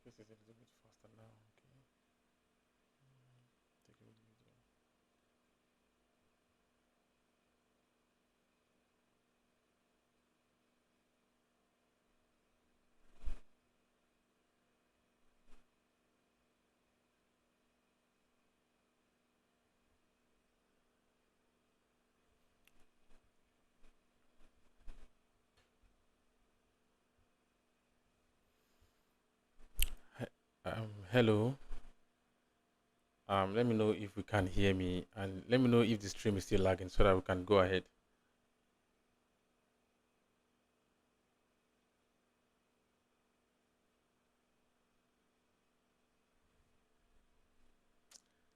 This is a little bit faster now. Okay. Take a little bit. Hello. Let me know if you can hear me, and let me know if the stream is still lagging so that we can go ahead.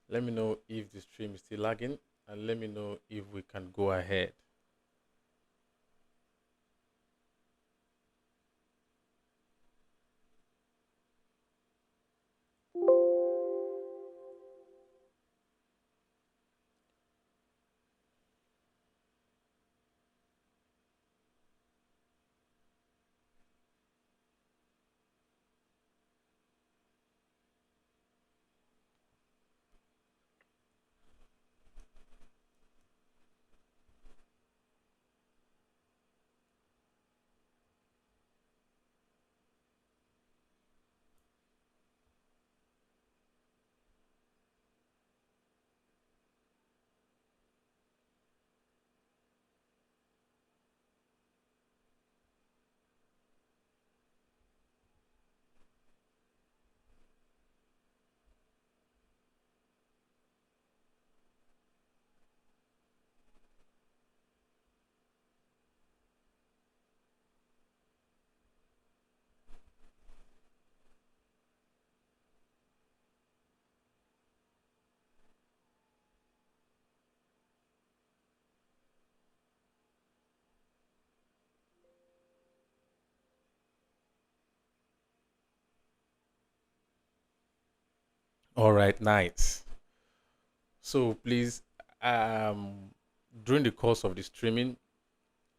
Let me know if the stream is still lagging, and let me know if we can go ahead. All right, nice. So please, um, during the course of the streaming,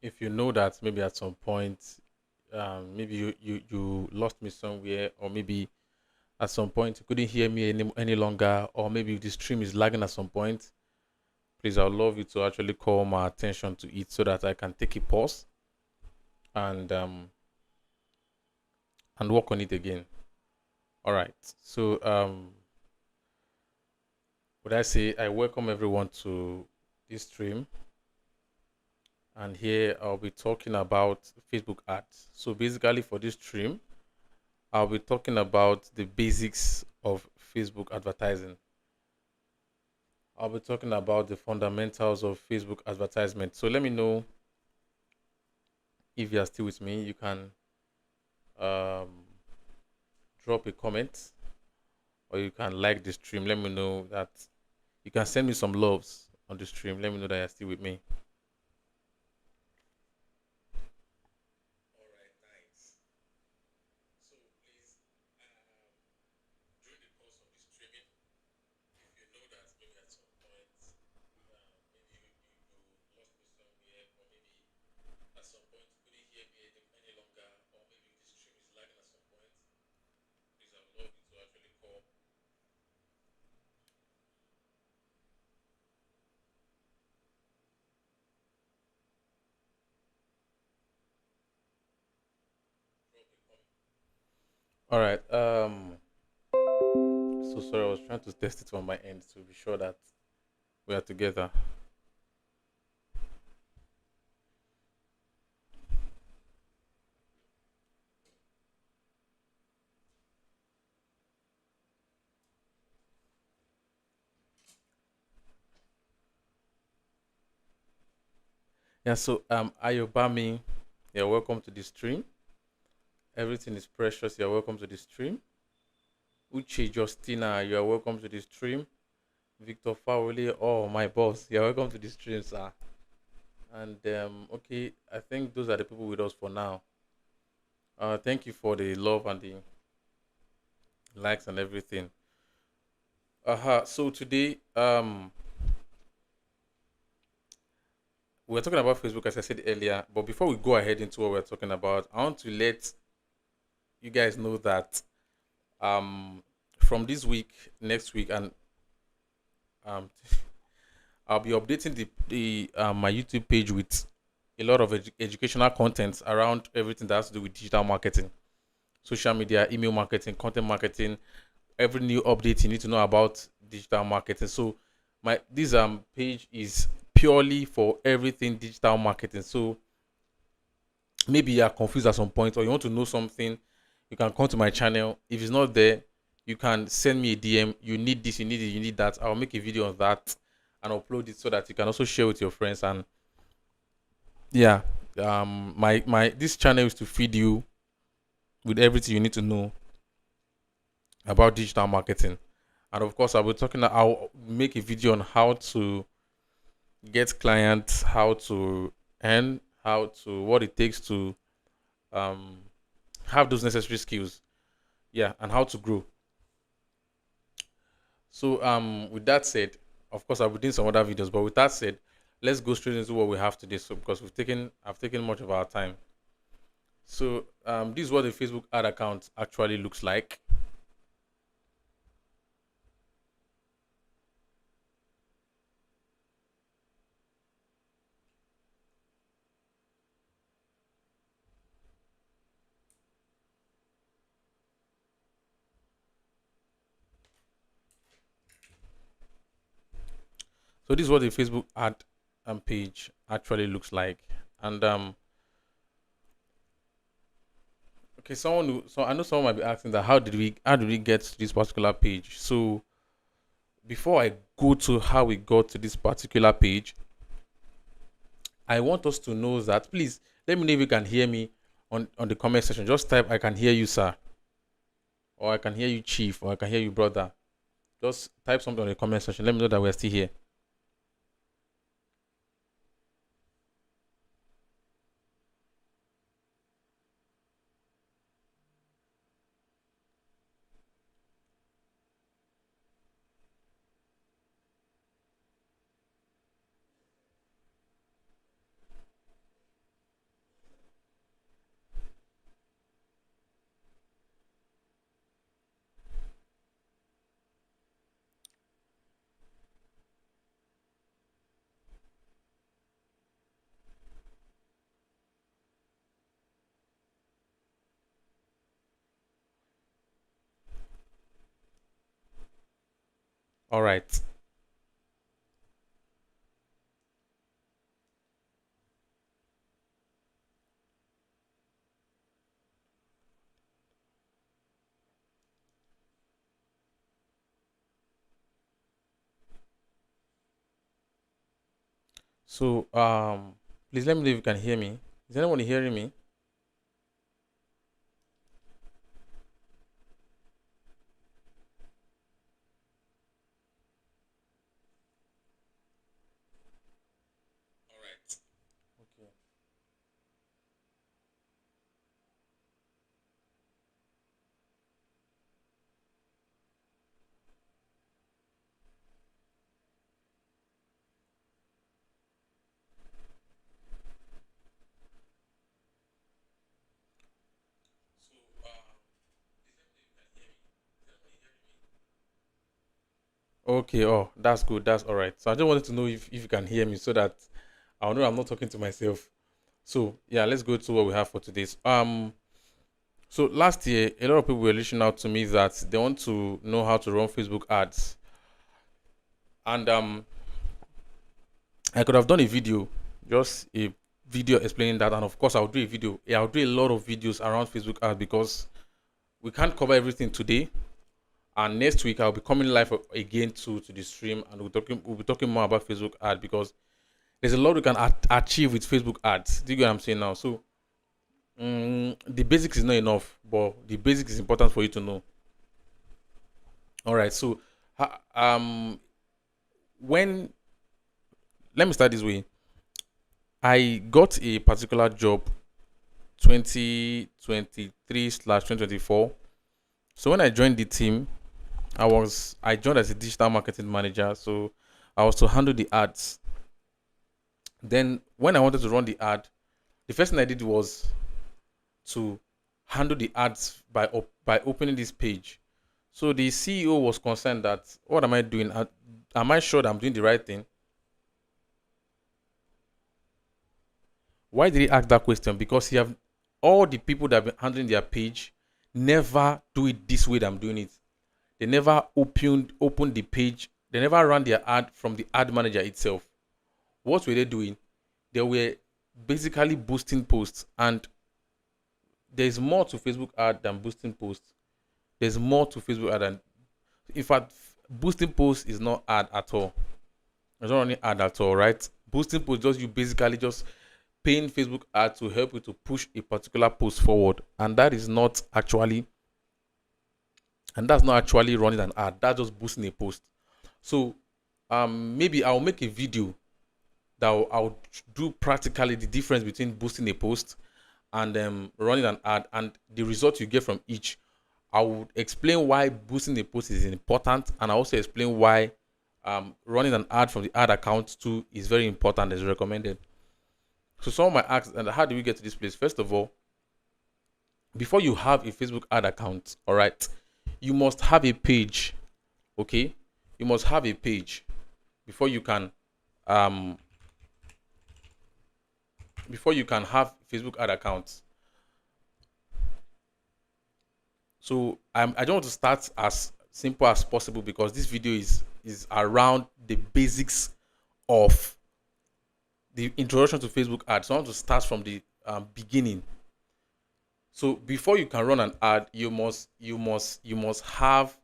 if you know that maybe at some point, maybe you lost me somewhere, or maybe at some point you couldn't hear me any longer, or maybe the stream is lagging at some point, please, I would love you to actually call my attention to it so that I can take a pause and work on it again. All right. So would I say I welcome everyone to this stream, and here I'll be talking about Facebook ads. So basically for this stream, I'll be talking about the basics of Facebook advertising. I'll be talking about the fundamentals of Facebook advertisement. So let me know if you are still with me. You can um, drop a comment, or you can like the stream. Let me know that you can send me some loves on the stream. Let me know that you're still with me. All right, nice. So please, during the course of the streaming, if you know that maybe at some point, maybe you lost me somewhere, or maybe at some point you couldn't hear me any longer, or maybe the stream is lagging at some point, please, I would love you to actually call. All right. So sorry, I was trying to test it on my end to be sure that we are together. Yeah. So Ayobami, you're welcome to the stream. Everything is precious. You're welcome to the stream. Uche Justina, you are welcome to the stream. Victor Fawley, oh my boss, you're welcome to the stream, sir. And okay, I think those are the people with us for now. Thank you for the love and the likes and everything. So today, we're talking about Facebook, as I said earlier. But before we go ahead into what we're talking about, I want to let you guys know that Um, from this week, next week, and um, I'll be updating the my YouTube page with a lot of educational content around everything that has to do with digital marketing, social media, email marketing, content marketing, every new update you need to know about digital marketing. So my this page is purely for everything digital marketing. So maybe you are confused at some point or you want to know something, you can come to my channel. If it's not there, you can send me a DM. You need this, you need it, you need that. I'll make a video on that and upload it so that you can also share with your friends. And yeah, my this channel is to feed you with everything you need to know about digital marketing. And of course, I'll make a video on how to get clients, how to earn, how to what it takes to um have those necessary skills. Yeah, and how to grow. So with that said, of course I'll be doing some other videos, but with that said, let's go straight into what we have today. So because I've taken much of our time. So this is what the Facebook ad account actually looks like. So this is what the Facebook ad page actually looks like. And okay, so I know someone might be asking that how did we get to this particular page? So before I go to how we got to this particular page, I want us to know that please let me know if you can hear me on the comment section. Just type I can hear you, sir, or I can hear you, chief, or I can hear you, brother. Just type something on the comment section. Let me know that we're still here. All right. So please let me know if you can hear me. Is anyone hearing me? Okay. Okay, oh, that's good. That's all right. So I just wanted to know if you can hear me so that I'll know I'm not talking to myself. So yeah, let's go to what we have for today's. So last year, a lot of people were reaching out to me that they want to know how to run Facebook ads, and I could have done a video, just a video explaining that, and of course I'll do a video. Yeah, I'll do a lot of videos around Facebook ads because we can't cover everything today. And next week I'll be coming live again to the stream, and we'll be talking more about Facebook ad because there's a lot we can achieve with Facebook ads. Do you get what I'm saying now? So the basics is not enough, but the basics is important for you to know. All right. So when let me start this way. I got a particular job 2023 slash 2024. So when I joined the team, I joined as a digital marketing manager. So I was to handle the ads. Then when I wanted to run the ad, the first thing I did was to handle the ads by opening this page. So the CEO was concerned that, what am I doing? Am I sure that I'm doing the right thing? Why did he ask that question? Because he have all the people that have been handling their page never do it this way that I'm doing it. They never opened the page. They never ran their ad from the ad manager itself. What were they doing? They were basically boosting posts, and there's more to Facebook ad than boosting posts. There's more to Facebook ad than, in fact, boosting posts is not ad at all. It's not running ad at all, right? Boosting posts just, you basically just paying Facebook ad to help you to push a particular post forward, and that's not actually running an ad. That's just boosting a post. So maybe I'll make a video that I'll do practically the difference between boosting a post and running an ad, and the result you get from each. I would explain why boosting a post is important, and I also explain why running an ad from the ad account too is very important, is recommended. So someone might ask, and how do we get to this place? First of all, before you have a Facebook ad account, all right, you must have a page. Okay, you must have a page before you can um have Facebook ad accounts. So I don't want to start as simple as possible, because this video is around the basics of the introduction to Facebook ads. So I want to start from the beginning. So before you can run an ad, you must have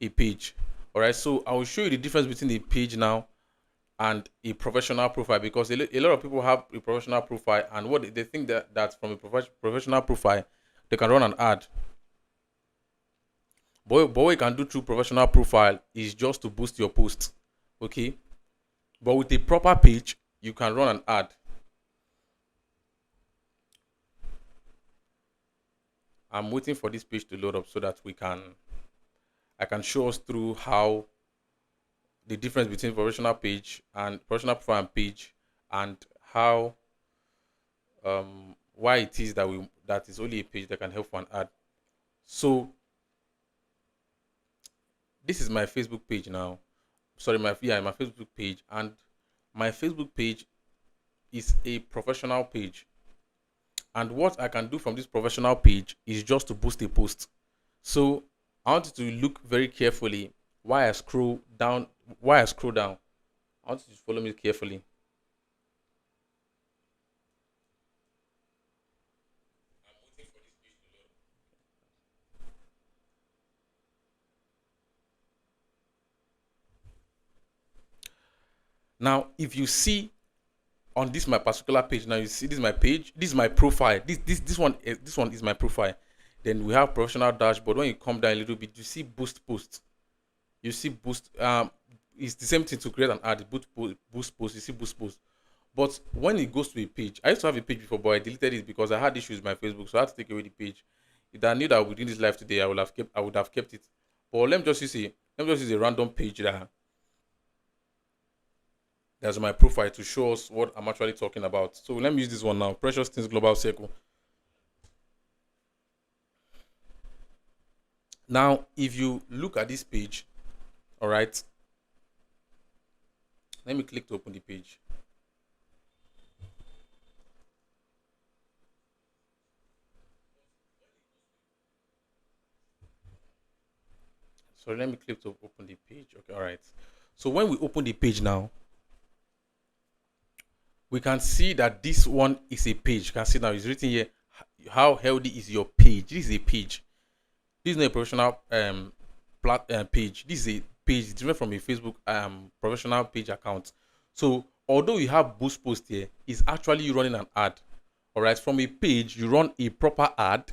a page. All right. So I will show you the difference between a page now and a professional profile, because a lot of people have a professional profile, and what they think that from a professional profile they can run an ad. But what you can do through professional profile is just to boost your post. Okay. But with a proper page, you can run an ad. I'm waiting for this page to load up so that I can show us through how the difference between professional page and professional profile and page, and how why it is that is only a page that can help for an ad. So this is my Facebook page now. Sorry, my Facebook page, and my Facebook page is a professional page. And what I can do from this professional page is just to boost a post. So I want you to look very carefully while I scroll down. I want you to follow me carefully. Now, if you see on this my particular page, now you see this is my page, this is my profile. This one is my profile. Then we have professional dashboard. When you come down a little bit, you see boost post. You see boost. It's the same thing to create an ad. Boost post. You see boost post. But when it goes to a page, I used to have a page before, but I deleted it because I had issues with my Facebook, so I had to take away the page. If I knew that I would do this live today, I would have kept it. But let me just use a random page that's my profile to show us what I'm actually talking about. So let me use this one now. Precious Things Global Circle. Now, if you look at this page, all right, let me click to open the page. So let me click to open the page. Okay, all right. So when we open the page now, we can see that this one is a page. You can see now it's written here, how healthy is your page. This is a page. This is not a professional page. This is a page different from a Facebook professional page account. So although you have boost post here, it's actually you running an ad. All right, from a page you run a proper ad,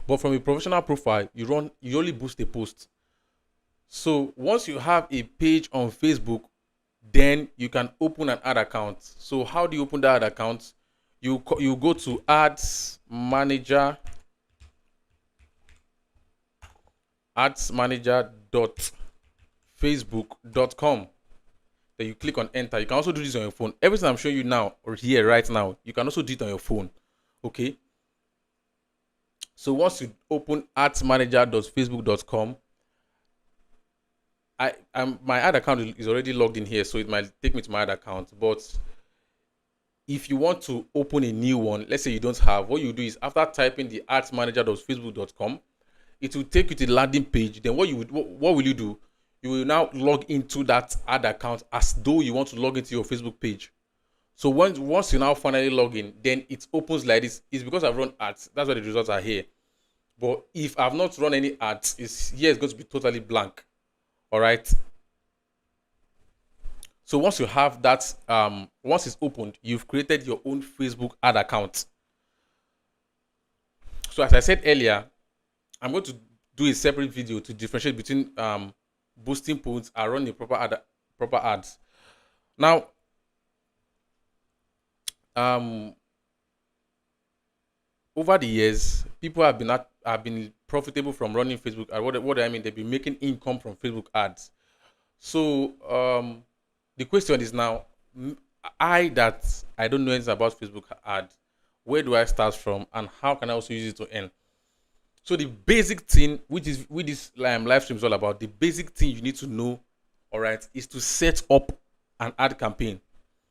but from a professional profile you only boost a post. So once you have a page on Facebook, then you can open an ad account. So how do you open that ad account? You go to ads manager.facebook.com. Then you click on enter. You can also do this on your phone. Everything I'm showing you now or here right now, you can also do it on your phone. Okay. So once you open adsmanager.facebook.com, my ad account is already logged in here, so it might take me to my ad account. But if you want to open a new one, let's say you don't have, what you do is after typing the adsmanager.facebook.com, it will take you to the landing page. Then what will you do? You will now log into that ad account as though you want to log into your Facebook page. So once you now finally log in, then it opens like this. It's because I've run ads. That's why the results are here. But if I've not run any ads, it's going to be totally blank. All right. So once you have that, once it's opened, you've created your own Facebook ad account. So as I said earlier, I'm going to do a separate video to differentiate between boosting posts and running proper ads. Now, over the years, people have been profitable from running Facebook. What do I mean? They've been making income from Facebook ads. So the question is now, I don't know anything about Facebook ad, where do I start from, and how can I also use it to earn? So the basic thing, which this live stream is all about, the basic thing you need to know, all right, is to set up an ad campaign.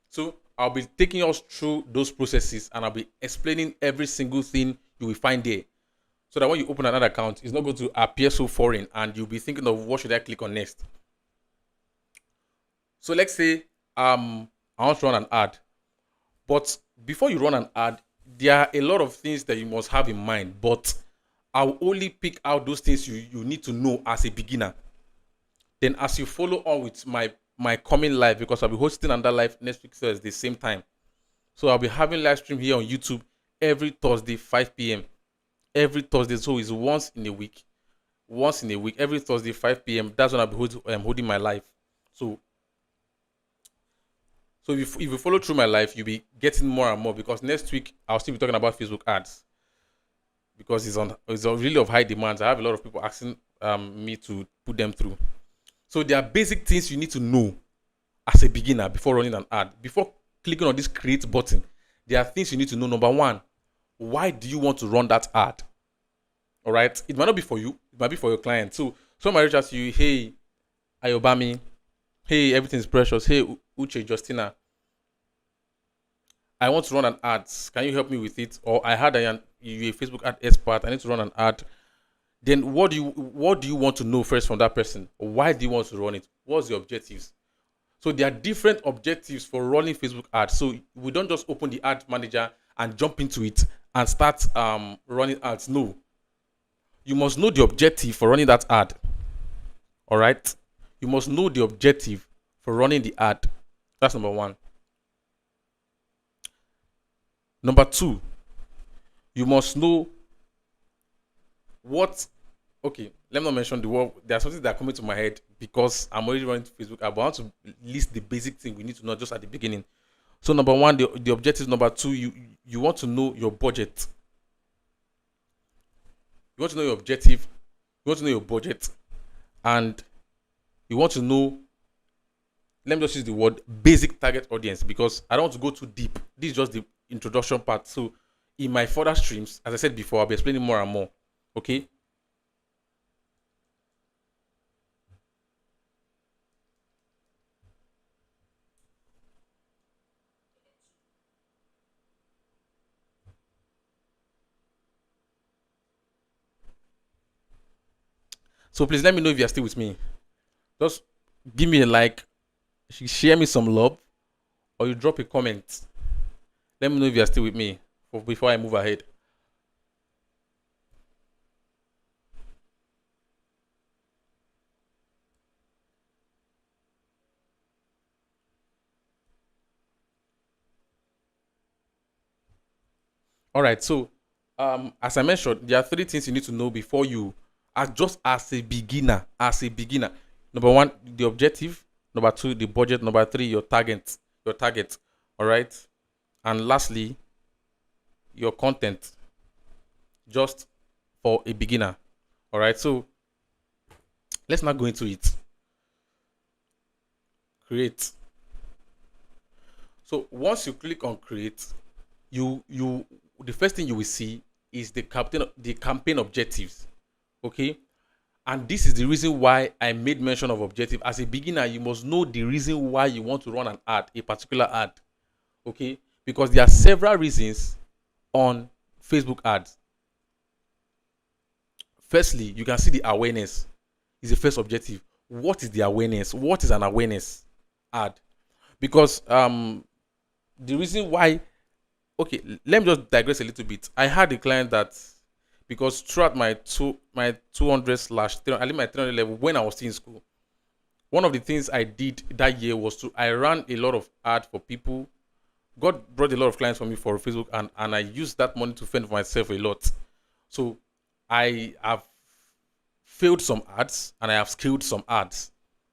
So I'll be taking us through those processes, and I'll be explaining every single thing you will find there, so that when you open another account, it's not going to appear so foreign, and you'll be thinking of what should I click on next. So let's say I want to run an ad, but before you run an ad, there are a lot of things that you must have in mind, but I'll only pick out those things you need to know as a beginner. Then as you follow on with my coming live, because I'll be hosting another live next week Thursday, same time. So I'll be having live stream here on YouTube every Thursday, 5 p.m. Every Thursday, so it's once in a week. Every Thursday, 5 p.m. That's when I'll be holding my live. So if you follow through my life, you'll be getting more and more, because next week I'll still be talking about Facebook ads, because it's really of high demand. I have a lot of people asking me to put them through. So there are basic things you need to know as a beginner before running an ad. Before clicking on this create button, there are things you need to know. Number one, why do you want to run that ad? All right. It might not be for you. It might be for your client. So someone reach out to you, hey, Ayobami, hey, everything is precious. Hey, Uche, Justina, I want to run an ad. Can you help me with it? Or I heard you're a Facebook ad expert. I need to run an ad. Then what do you want to know first from that person? Why do you want to run it? What's the objectives? So there are different objectives for running Facebook ads. So we don't just open the ad manager and jump into it and start running ads. No. You must know the objective for running that ad. All right? You must know the objective for running the ad. That's number one. Number two, you must know what. Okay, let me not mention the word. There are something that are coming to my head because I'm already running Facebook ad, but I want to list the basic thing we need to know just at the beginning. So number one, the objective. Number two, you want to know your budget. You want to know your objective. You want to know your budget, and you want to know. Let me just use the word basic target audience, because I don't want to go too deep. This is just the introduction part. So in my further streams, as I said before, I'll be explaining more and more. Okay. So please let me know if you're still with me. Just give me a like, share me some love, or you drop a comment. Let me know if you're still with me before I move ahead. All right. So as I mentioned, there are three things you need to know before you, just as a beginner. Number one, the objective. Number two, the budget. Number three, your target. All right. And lastly, your content, just for a beginner. All right. So let's not go into it. Create. So once you click on create, the first thing you will see is the campaign objectives. Okay, and this is the reason why I made mention of objective. As a beginner, you must know the reason why you want to run an ad, a particular ad. Okay, because there are several reasons on Facebook ads. Firstly, you can see the awareness is the first objective. What is the awareness? What is an awareness ad? Because the reason why, okay, let me just digress a little bit. I had a client that, because throughout my 200 slash I did my 300 level when I was still in school, one of the things I did that year was I ran a lot of ad for people. God brought a lot of clients for me for Facebook, and I used that money to fend for myself a lot. So I have failed some ads and I have scaled some ads.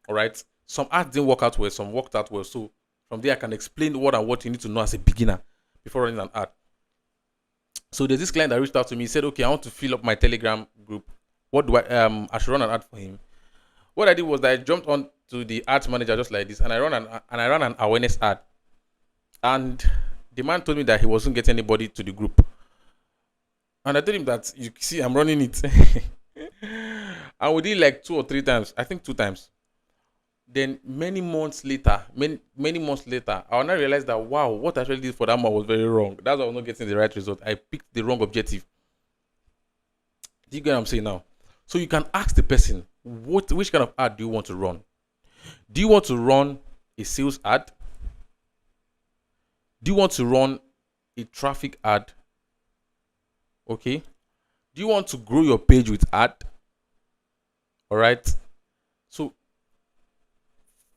All right. Some ads didn't work out well, some worked out well. So from there, I can explain what you need to know as a beginner before running an ad. So there's this client that reached out to me. He said, "Okay, I want to fill up my Telegram group. What do I should run an ad for him." What I did was that I jumped on to the ads manager just like this, and I ran an awareness ad. And the man told me that he wasn't getting anybody to the group. And I told him that, you see, I'm running it. And we did like 2 or 3 times. I think 2 times. Then many months later, I now realized that, wow, what I actually did for that man was very wrong. That's why I was not getting the right result. I picked the wrong objective. Do you get what I'm saying now? So you can ask the person, which kind of ad do you want to run? Do you want to run a sales ad? Do you want to run a traffic ad? Okay. Do you want to grow your page with ad? All right. So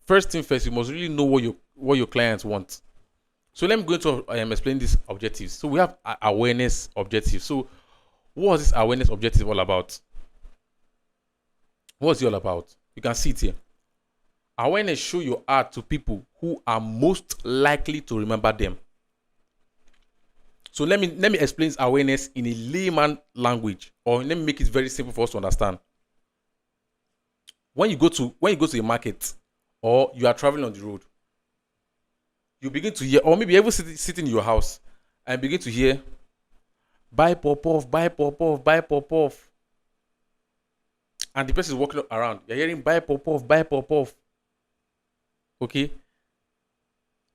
first thing first, you must really know what your clients want. So let me go into explain these objectives. So we have awareness objectives. So what is this awareness objective all about? What's it all about? You can see it here. Awareness show your ad to people who are most likely to remember them. So let me explain awareness in a layman language, or let me make it very simple for us to understand. When you go to a market, or you are traveling on the road, you begin to hear, or maybe even sitting in your house and begin to hear, buy pop-off, buy pop-off, buy pop-off. And the person is walking around. You're hearing buy pop-off, buy pop-off. Okay?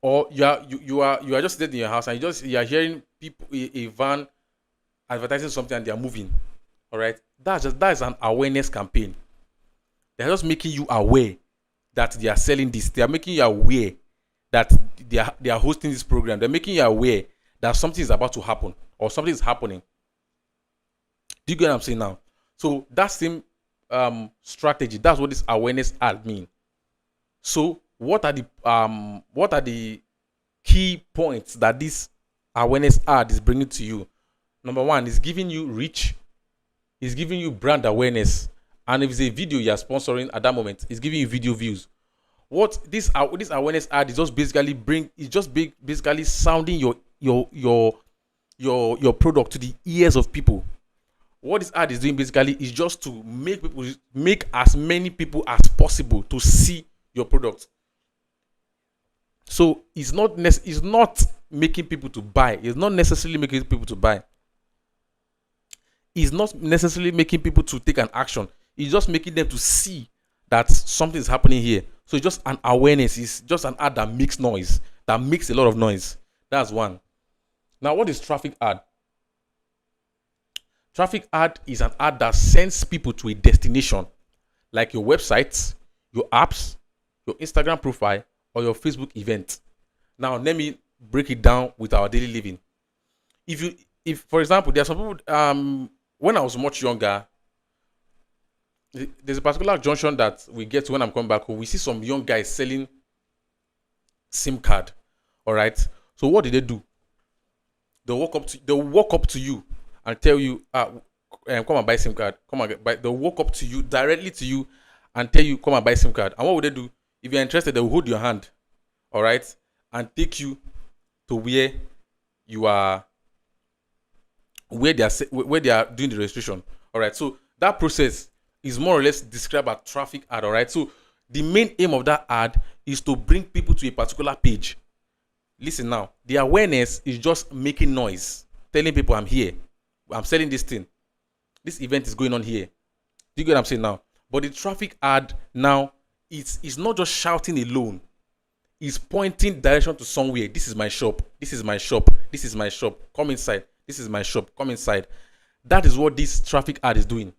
Or you are just sitting in your house and you are hearing people, a van advertising something and they are moving. All right? That is an awareness campaign. They're just making you aware that they are selling this. They are making you aware that they are hosting this program. They're making you aware that something is about to happen or something is happening. Do you get what I'm saying now? So that same strategy, that's what this awareness ad mean. So what are the key points that this awareness ad is bringing to you? Number one, is giving you reach, is giving you brand awareness, and if it's a video you are sponsoring at that moment, it's giving you video views. What this awareness ad is just basically basically sounding your product to the ears of people. What this ad is doing basically is just to make as many people as possible to see your product. So it's not making people to buy. It's not necessarily making people to buy. It's not necessarily making people to take an action. It's just making them to see that something is happening here. So it's just an awareness. It's just an ad that makes noise, that makes a lot of noise. That's one. Now, what is traffic ad? Traffic ad is an ad that sends people to a destination, like your website, your apps, your Instagram profile, or your Facebook event. Now, let me break it down with our daily living. If for example, there are some people, when I was much younger, there's a particular junction that we get to when I'm coming back home. We see some young guys selling SIM card. All right. So what did they do? They'll walk up to you and tell you, come and buy SIM card. They'll walk up to you, directly to you, and tell you, come and buy SIM card. And what would they do? If you're interested, they'll hold your hand, all right, and take you to where they are doing the registration. All right. So that process is more or less described as traffic ad. All right. So the main aim of that ad is to bring people to a particular page. Listen now. The awareness is just making noise, telling people I'm here. I'm selling this thing. This event is going on here. Do you get what I'm saying now? But the traffic ad now, it's not just shouting alone. It's pointing direction to somewhere. This is my shop. This is my shop. This is my shop. Come inside. This is my shop. Come inside. That is what this traffic ad is doing.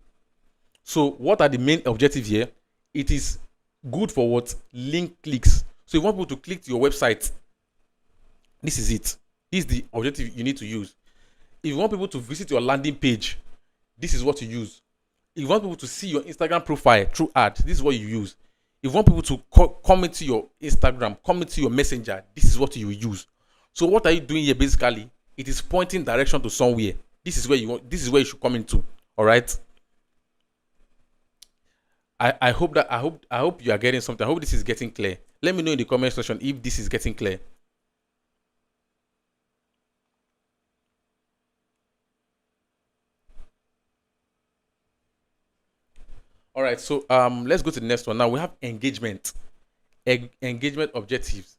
So what are the main objectives here? It is good for what? Link clicks. So you want people to click to your website. This is it. This is the objective you need to use. If you want people to visit your landing page, this is what you use. If you want people to see your Instagram profile through ads, this is what you use. If you want people to come into your Instagram, come into your messenger, this is what you use. So what are you doing here basically? It is pointing direction to somewhere. This is where you should come into. All right. I hope you are getting something. I hope this is getting clear. Let me know in the comment section if this is getting clear. All right, so let's go to the next one. Now we have engagement. Engagement objectives.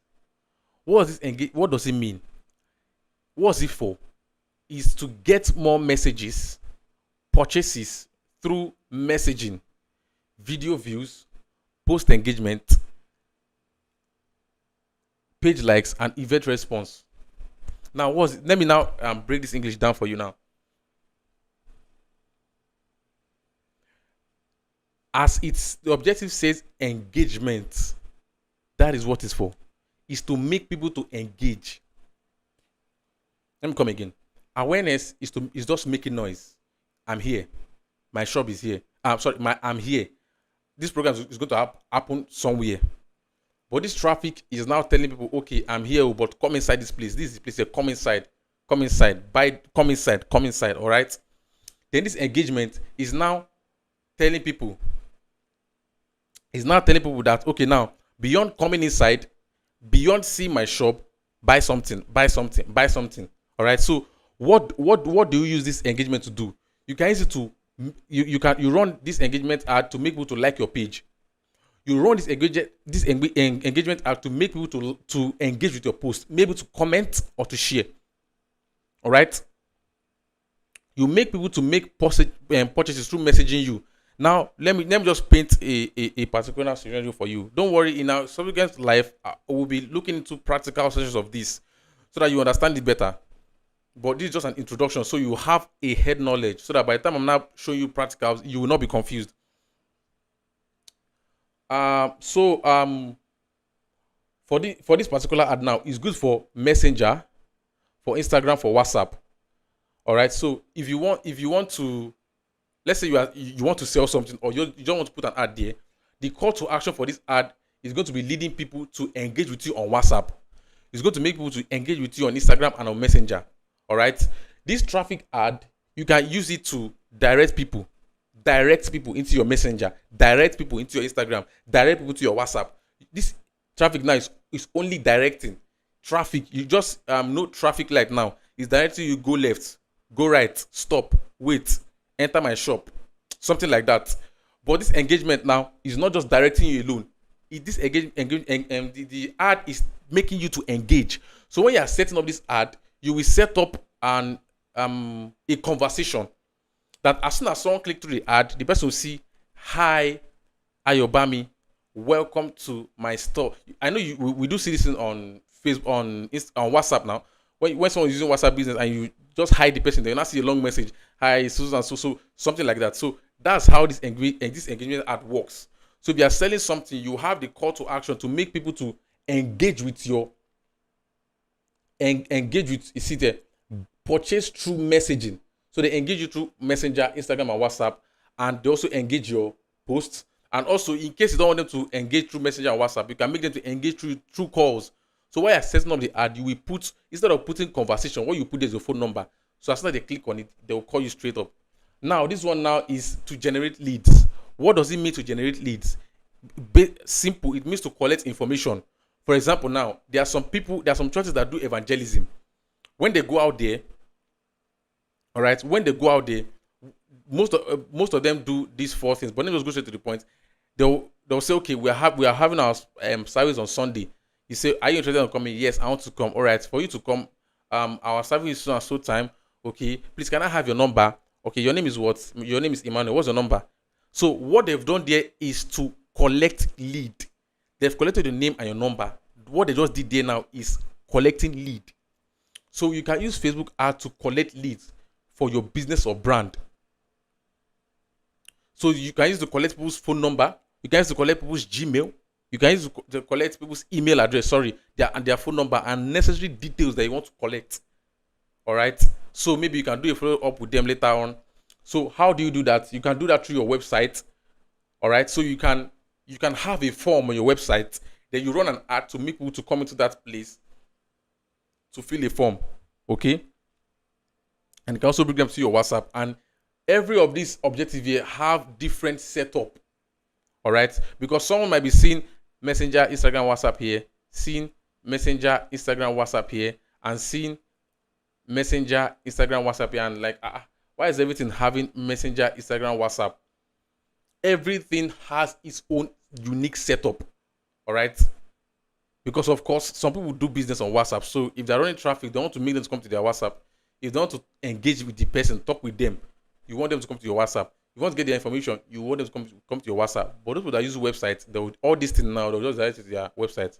What does it mean? What's it for? Is to get more messages, purchases through messaging, video views, post engagement, page likes, and event response. Now, let me now break this English down for you now. As the objective says engagement, that is what it's for. Is to make people to engage. Let me come again. Awareness is just making noise. I'm here. My shop is here. I'm here. This program is going to happen somewhere. But this traffic is now telling people, okay, I'm here, but come inside this place. This is the place here. Come inside. Come inside. Come inside. Come inside. All right. Then this engagement is now telling people. That, okay, now, beyond coming inside, beyond seeing my shop, buy something. All right. So what do you use this engagement to do? You can use it to you run this engagement ad to make people to like your page. You run this engagement ad to make people to engage with your post, maybe to comment or to share. All right. You make people to make purchases through messaging you. Now let me just paint a particular scenario for you. Don't worry, in our subsequent life, we'll be looking into practical sessions of this so that you understand it better. But this is just an introduction, so you have a head knowledge, so that by the time I'm now showing you practicals, you will not be confused. For this particular ad now, it's good for Messenger, for Instagram, for WhatsApp. All right. So if you want to, let's say you want to sell something, or you don't want to put an ad there, the call to action for this ad is going to be leading people to engage with you on WhatsApp. It's going to make people to engage with you on Instagram and on Messenger. All right. This traffic ad, you can use it to direct people into your Messenger, direct people into your Instagram, direct people to your WhatsApp. This traffic now is only directing traffic. You just no traffic light now. It's directing you, go left, go right, stop, wait, enter my shop, something like that. But this engagement now is not just directing you alone. The ad is making you to engage. So when you are setting up this ad, you will set up a conversation that as soon as someone clicks through the ad, the person will see, "Hi, Ayobami, welcome to my store." I know we do see this on Facebook, on WhatsApp now. When someone is using WhatsApp business and you just hide the person, they will not see a long message, "Hi, Susan," so something like that. So that's how this engagement ad works. So if you are selling something, you have the call to action to make people to engage with you see there, purchase through messaging. So they engage you through Messenger, Instagram, and WhatsApp, and they also engage your posts. And also, in case you don't want them to engage through Messenger and WhatsApp, you can make them to engage through calls. So while you're setting up the ad, you will put, instead of putting conversation, what you put is your phone number. So as soon as they click on it, they will call you straight up. Now, this one now is to generate leads. What does it mean to generate leads? Simple. It means to collect information. For example, now, there are some churches that do evangelism. When they go out there, all right, most of them do these four things, but let me just go straight to the point. They'll say, okay, we are having our service on Sunday. You say, are you interested in coming? Yes, I want to come. All right, for you to come, our service is so and so time. Okay, please can I have your number? Okay, your name is what? Your name is Emmanuel. What's your number? So what they've done there is to collect lead. They've collected your name and your number. What they just did there now is collecting lead. So you can use Facebook ad to collect leads for your business or brand. So you can use to collect people's phone number. You can use to collect people's Gmail. You can use to collect people's email address. Sorry, their phone number and necessary details that you want to collect. All right. So maybe you can do a follow up with them later on. So how do you do that? You can do that through your website. All right. So you can have a form on your website. Then you run an ad to make people to come into that place to fill a form. Okay. And you can also bring them to your WhatsApp. And every of these objectives here have different setup. All right. Because someone might be seeing Messenger, Instagram, WhatsApp here, seeing Messenger, Instagram, WhatsApp here, and seeing Messenger, Instagram, WhatsApp here, and like, why is everything having Messenger, Instagram, WhatsApp? Everything has its own unique setup. All right. Because of course, some people do business on WhatsApp. So if they're running traffic, they want to make them to come to their WhatsApp. If they want to engage with the person, talk with them, you want them to come to your WhatsApp. If you want to get their information, you want them to come to your WhatsApp. But those people that use websites, they would all these things now, they'll just direct to their website.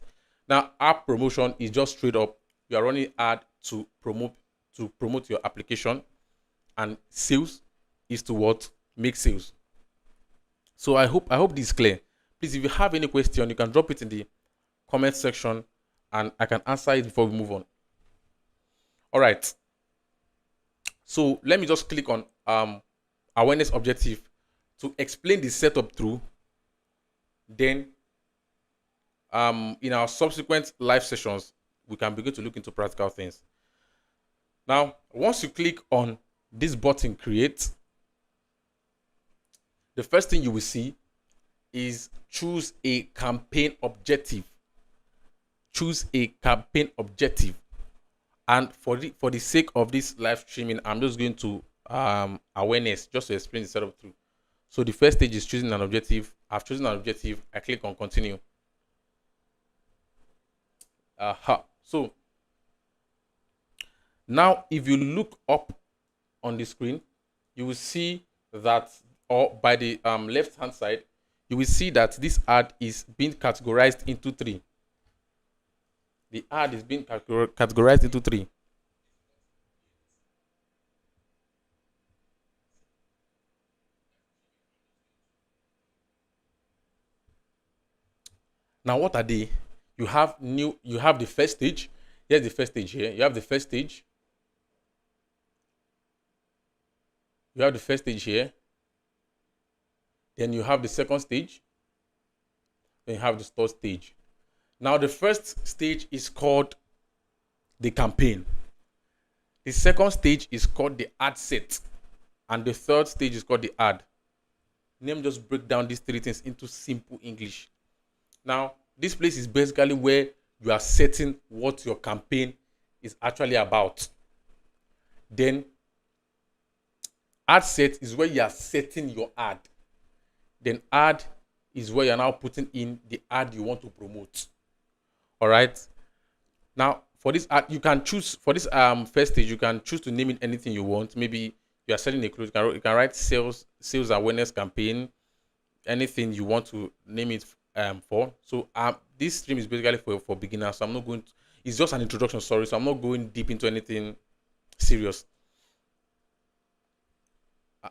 Now, app promotion is just straight up. You are running ad to promote your application, and sales is to what? Make sales. So I hope this is clear. Please, if you have any question, you can drop it in the comment section and I can answer it before we move on. All right. So let me just click on awareness objective to explain the setup through. Then in our subsequent live sessions, we can begin to look into practical things. Now, once you click on this button, create, the first thing you will see is choose a campaign objective. Choose a campaign objective. And for the sake of this live streaming, I'm just going to awareness just to explain the setup through. So the first stage is choosing an objective. I've chosen an objective. I click on continue. So now if you look up on the screen, you will see that, or by the left hand side, you will see that this ad is being categorized into three. The ad is being categorized into three. Now, what are they? You have the first stage. Here's the first stage here. You have the first stage. You have the first stage here. Then you have the second stage. Then you have the third stage. Now, the first stage is called the campaign. The second stage is called the ad set. And the third stage is called the ad. Let me just break down these three things into simple English. Now, this place is basically where you are setting what your campaign is actually about. Then, ad set is where you are setting your ad. Then, ad is where you are now putting in the ad you want to promote. All right. Now, for this ad, you can choose, for this first stage, you can choose to name it anything you want. Maybe you are selling a clothes. You can write sales awareness campaign, anything you want to name it for. So this stream is basically for beginners. So I'm not going to, it's just an introduction, sorry. So I'm not going deep into anything serious.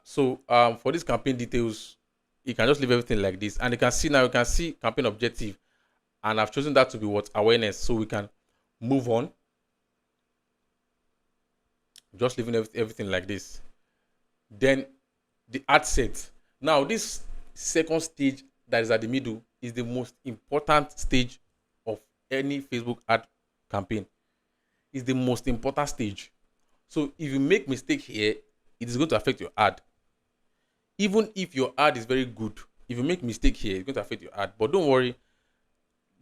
So for these campaign details, you can just leave everything like this. And you can see now, you can see campaign objective. And I've chosen that to be what? Awareness. So we can move on. Just leaving everything like this. Then the ad set. Now this second stage that is at the middle is the most important stage of any Facebook ad campaign. It's the most important stage. So if you make mistake here, it is going to affect your ad. Even if your ad is very good, if you make mistake here, it's going to affect your ad. But don't worry,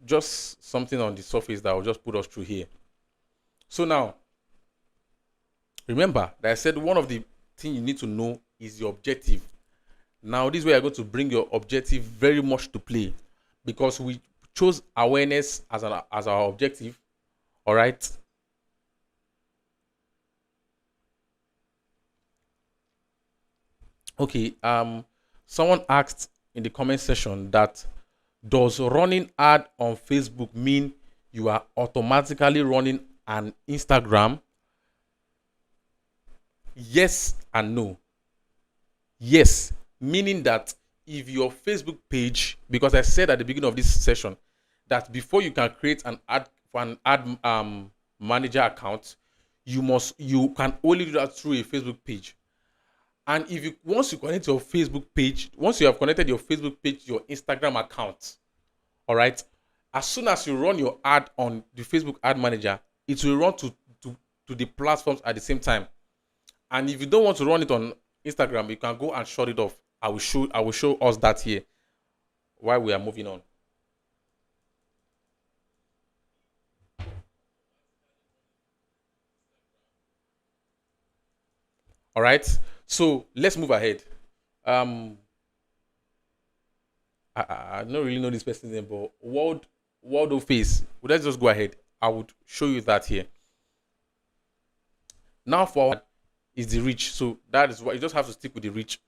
just something on the surface that will just put us through here. So now, remember that I said one of the things you need to know is your objective. Now, this way I'm going to bring your objective very much to play, because we chose awareness as our objective. All right. Okay. Someone asked in the comment section that, does running ad on Facebook mean you are automatically running an Instagram? Yes and no. Yes, meaning that if your Facebook page, because I said at the beginning of this session that before you can create an ad for an ad manager account, you can only do that through a Facebook page. And if you once you connect your Facebook page, once you have connected your Facebook page to your Instagram account, all right, as soon as you run your ad on the Facebook ad manager, it will run to the platforms at the same time. And if you don't want to run it on Instagram, you can go and shut it off. I will show us that here while we are moving on. All right. So let's move ahead. Um, I don't really know this person's name, but Waldo Face. Well, let's just go ahead. I would show you that here. Now for is the reach. So that is why you just have to stick with the reach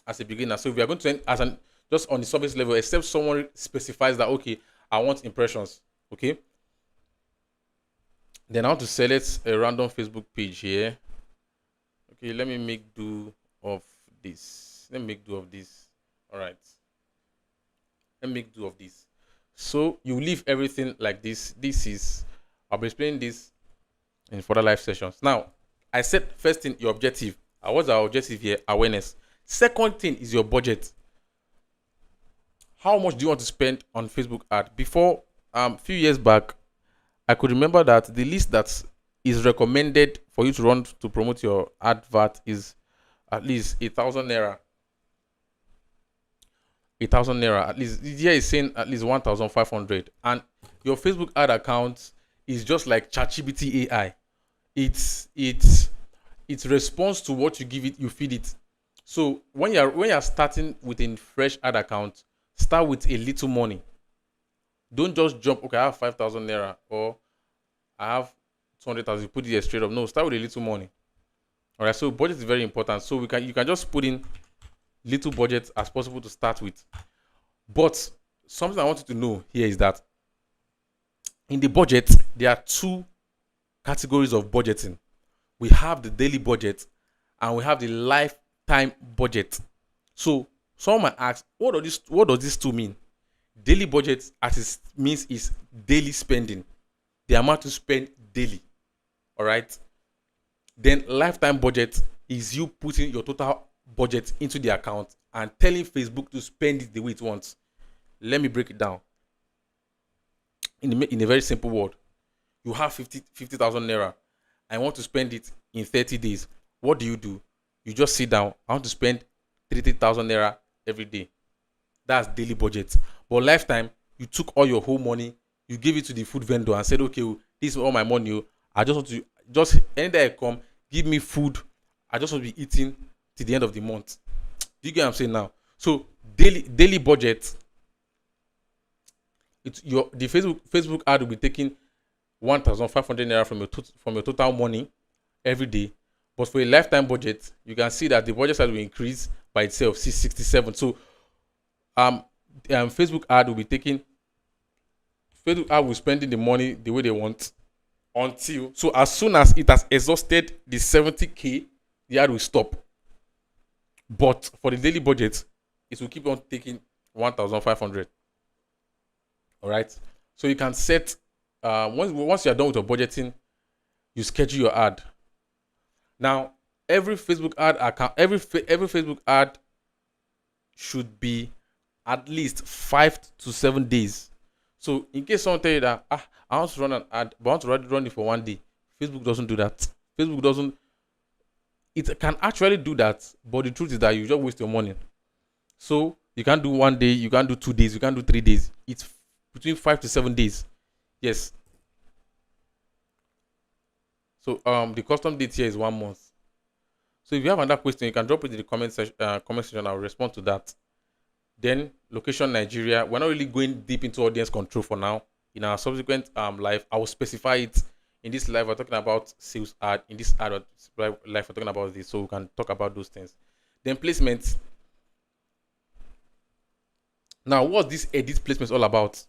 as a beginner. So if we are going to end as an just on the surface level, except someone specifies that okay, I want impressions. Okay. Then I want to select a random Facebook page here. Okay, let me make do of this. Let me make do of this. All right. Let me make do of this. So you leave everything like this. This is, I'll be explaining this in further live sessions. Now, I said first thing, your objective. What's our objective here? Awareness. Second thing is your budget. How much do you want to spend on Facebook ad? Before, a few years back, I could remember that the list that is recommended for you to run to promote your advert is at least 8,000 naira. 8,000 naira. At least here is saying at least 1,500. And your Facebook ad account is just like ChatGPT AI. It responds to what you give it, you feed it. So when you're starting with a fresh ad account, start with a little money. Don't just jump. Okay, I have 5,000 naira or I have 200,000. You put it here straight up. No, start with a little money. All right. So budget is very important. So you can just put in little budget as possible to start with. But something I want you to know here is that in the budget there are two categories of budgeting. We have the daily budget and we have the lifetime budget. So someone might ask, what does this two mean? Daily budget, as it means, is daily spending, the amount to spend daily. All right. Then lifetime budget is you putting your total budget into the account and telling Facebook to spend it the way it wants. Let me break it down in a very simple word. You have 50,000 naira. I want to spend it in 30 days. What do? You just sit down. I want to spend 30,000 naira every day. That's daily budget. But lifetime, you took all your whole money, you gave it to the food vendor and said, okay, this is all my money. I just want to, just anytime I come, give me food. I just want to be eating till the end of the month. Do you get what I'm saying now? So daily budget, it's the Facebook ad will be taking 1,500 naira from your total money every day. But for a lifetime budget, you can see that the budget size will increase by itself, 667. So Facebook ad will be taking, Facebook ad will spending the money the way they want until, so as soon as it has exhausted the 70k, the ad will stop. But for the daily budget, it will keep on taking 1,500. All right. So you can set once you are done with your budgeting, you schedule your ad. Now, every Facebook ad account, every Facebook ad should be at least 5 to 7 days. So in case someone tell you that I want to run an ad, but I want to run it for one day, Facebook doesn't do that. Facebook doesn't. It can actually do that, but the truth is that you just waste your money. So you can't do one day, you can't do 2 days, you can't do 3 days. It's between 5 to 7 days. Yes. So the custom date here is 1 month. So if you have another question, you can drop it in the comment section. I'll respond to that. Then location Nigeria. We're not really going deep into audience control for now. In our subsequent live, I will specify it. In this live, we're talking about sales ad. In this ad live, we're talking about this, so we can talk about those things. Then placement. Now, what's this edit placement all about?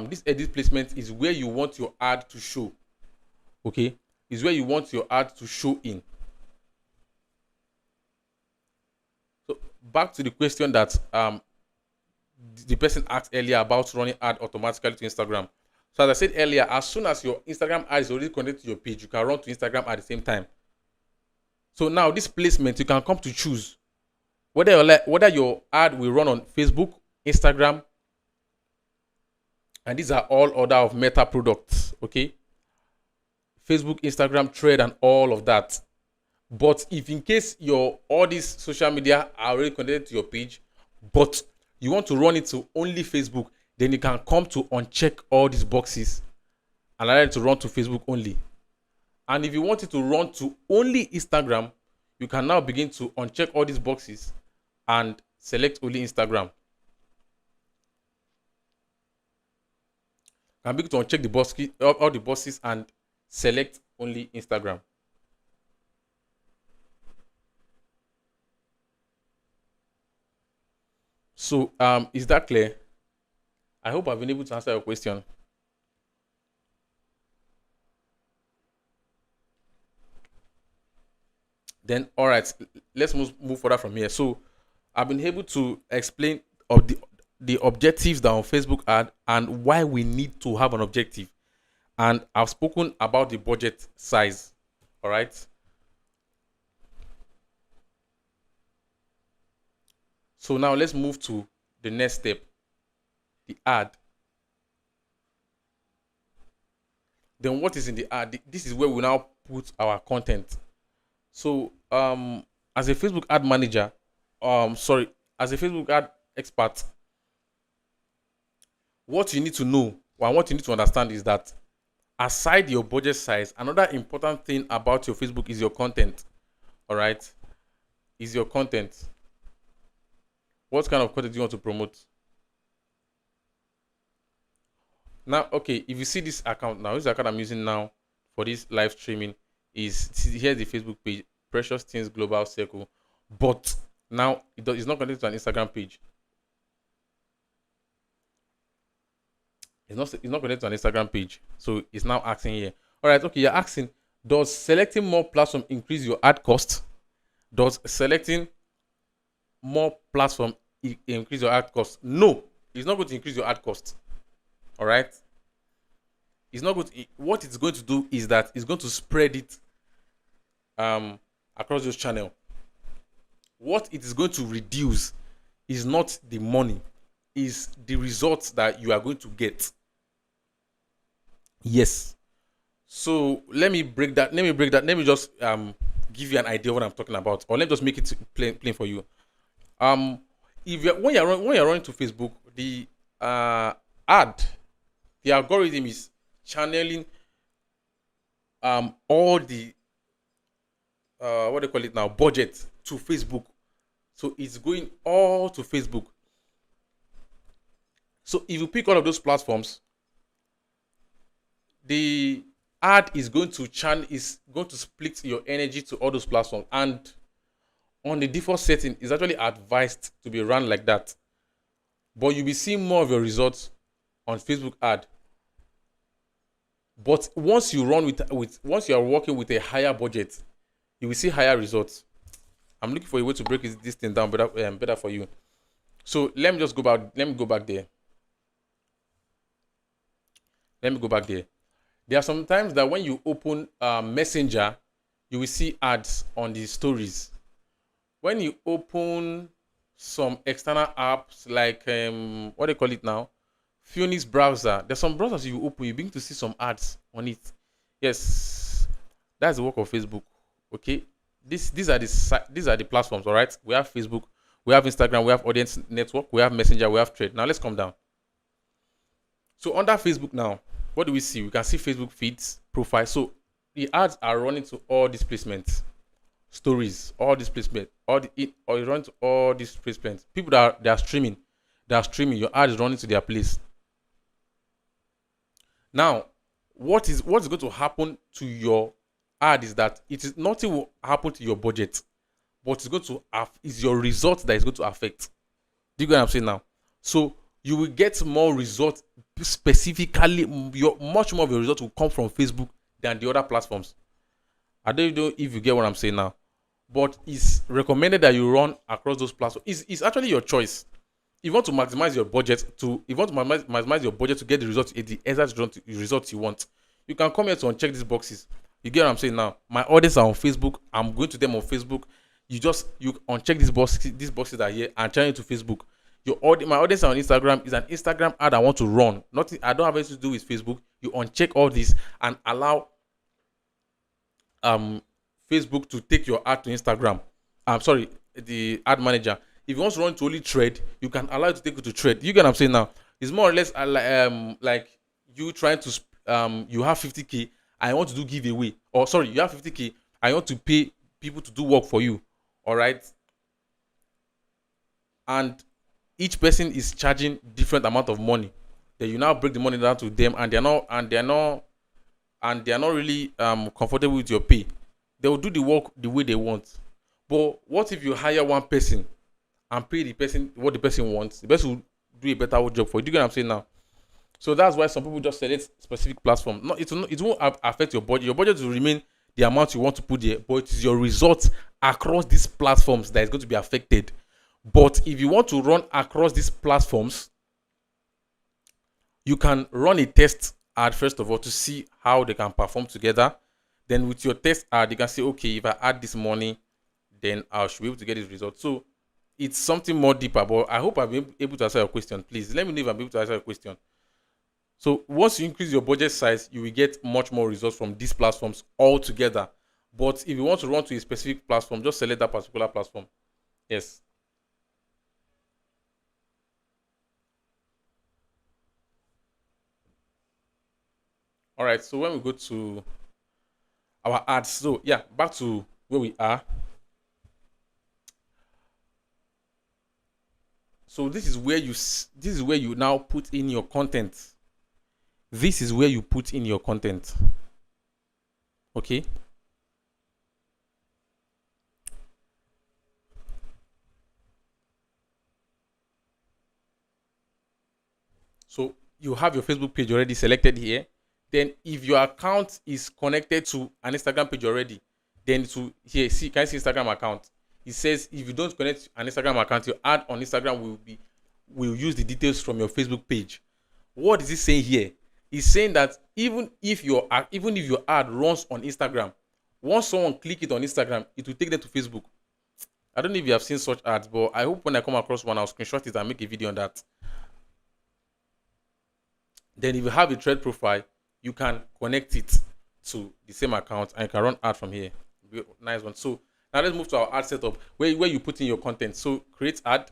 This edit placement is where you want your ad to show. Okay, is where you want your ad to show in. So back to the question that the person asked earlier about running ad automatically to Instagram. So as I said earlier, as soon as your Instagram ad is already connected to your page, you can run to Instagram at the same time. So now this placement, you can come to choose whether your ad will run on Facebook, Instagram, and these are all other of Meta products. Okay, Facebook, Instagram, Thread, and all of that. But if in case your all these social media are already connected to your page, but you want to run it to only Facebook, then you can come to uncheck all these boxes and allow it to run to Facebook only. And if you want it to run to only Instagram, you can now begin to uncheck all these boxes and select only Instagram. You can begin to uncheck the boxes, all the boxes, and select only Instagram. So is that clear? I hope I've been able to answer your question. Then all right, let's move further from here. So I've been able to explain of the objectives that on Facebook ad and why we need to have an objective. And I've spoken about the budget size. All right. So now let's move to the next step, the ad. Then what is in the ad? This is where we now put our content. So as a Facebook ad manager, as a Facebook ad expert, what you need to know and what you need to understand is that aside your budget size, another important thing about your Facebook is your content. All right, is your content. What kind of content do you want to promote? Now, okay, if you see this account now, this account I'm using now for this live streaming is here's the Facebook page, Precious Things Global Circle, but now it's not connected to an Instagram page. It's not connected to an Instagram page, so it's now asking here. All right, okay, you're asking, does selecting more platform increase your ad cost? Does selecting more platform increase your ad cost? No, it's not going to increase your ad cost. All right, it's not going to. What it's going to do is that it's going to spread it across those channel. What it is going to reduce is not the money, is the results that you are going to get. Yes. So let me break that. Let me just give you an idea of what I'm talking about, or let me just make it plain for you. If when you're running to Facebook, the algorithm is channeling all the what do you call it now, budget to Facebook. So it's going all to Facebook. So if you pick all of those platforms, the ad is going to split your energy to all those platforms, and on the default setting, it's actually advised to be run like that. But you'll be seeing more of your results on Facebook ad. But once you run once you are working with a higher budget, you will see higher results. I'm looking for a way to break this thing down better for you. So let me go back there. There are some times that when you open Messenger, you will see ads on the stories. When you open some external apps like what do you call it now, Phoenix browser, there's some browsers you open, you begin to see some ads on it. Yes, that's the work of Facebook. Okay, these are the platforms. All right, we have Facebook, we have Instagram, we have Audience Network, we have Messenger, we have Thread. Now let's come down. So under Facebook now, what do we see? We can see Facebook feeds, profile. So the ads are running to all these placements, stories, all these placements, or you run to all these placements. People that are streaming, your ad is running to their place. Now, what is going to happen to your ad is that nothing will happen to your budget, but it's going to is your result that is going to affect. Do you get what I'm saying now? So you will get more results specifically. Your much more of your result will come from Facebook than the other platforms. I don't know if you get what I'm saying now, but it's recommended that you run across those platforms. It's actually your choice. If you want to maximize your budget maximize your budget to get the result, the exact result you want, you can come here to uncheck these boxes. You get what I'm saying now? My audience are on Facebook. I'm going to them on Facebook. You uncheck these boxes. These boxes are here and turn it to Facebook. My audience are on Instagram. Is an Instagram ad I want to run. Nothing. I don't have anything to do with Facebook. You uncheck all this and allow Facebook to take your ad to Instagram. I'm sorry, the ad manager. If you want to run to only Thread, you can allow it to take it to Thread. You get what I'm saying now? It's more or less like you trying to you have 50K. I want to do giveaway. Or sorry, you have 50K. I want to pay people to do work for you. All right. And each person is charging different amount of money. Then you now break the money down to them, and they're not really comfortable with your pay. They will do the work the way they want. But what if you hire one person and pay the person what the person wants? The person will do a better job for you. Do you get what I'm saying now? So that's why some people just select specific platform. No, it won't affect your budget. Your budget will remain the amount you want to put there, but it is your results across these platforms that is going to be affected. But if you want to run across these platforms, you can run a test ad first of all to see how they can perform together. Then with your test ad, you can say, okay, if I add this money, then I should be able to get this result. So it's something more deeper, but I hope I've been able to answer your question. Please let me know if I'm able to answer your question. So once you increase your budget size, you will get much more results from these platforms altogether. But if you want to run to a specific platform, just select that particular platform. Yes. All right. So when we go to our ads, so yeah, back to where we are. So this is where you now put in your content. This is where you put in your content. Okay. So you have your Facebook page already selected here. Then if your account is connected to an Instagram page already, then to here, see, can you see Instagram account? It says if you don't connect an Instagram account, your ad on Instagram will use the details from your Facebook page. What is it saying here? It's saying that even if your ad runs on Instagram, once someone click it on Instagram, it will take them to Facebook. I don't know if you have seen such ads, but I hope when I come across one, I'll screenshot it and make a video on that. Then if you have a thread profile, you can connect it to the same account and you can run ad from here. Nice one. So now let's move to our ad setup where you put in your content. So create ad.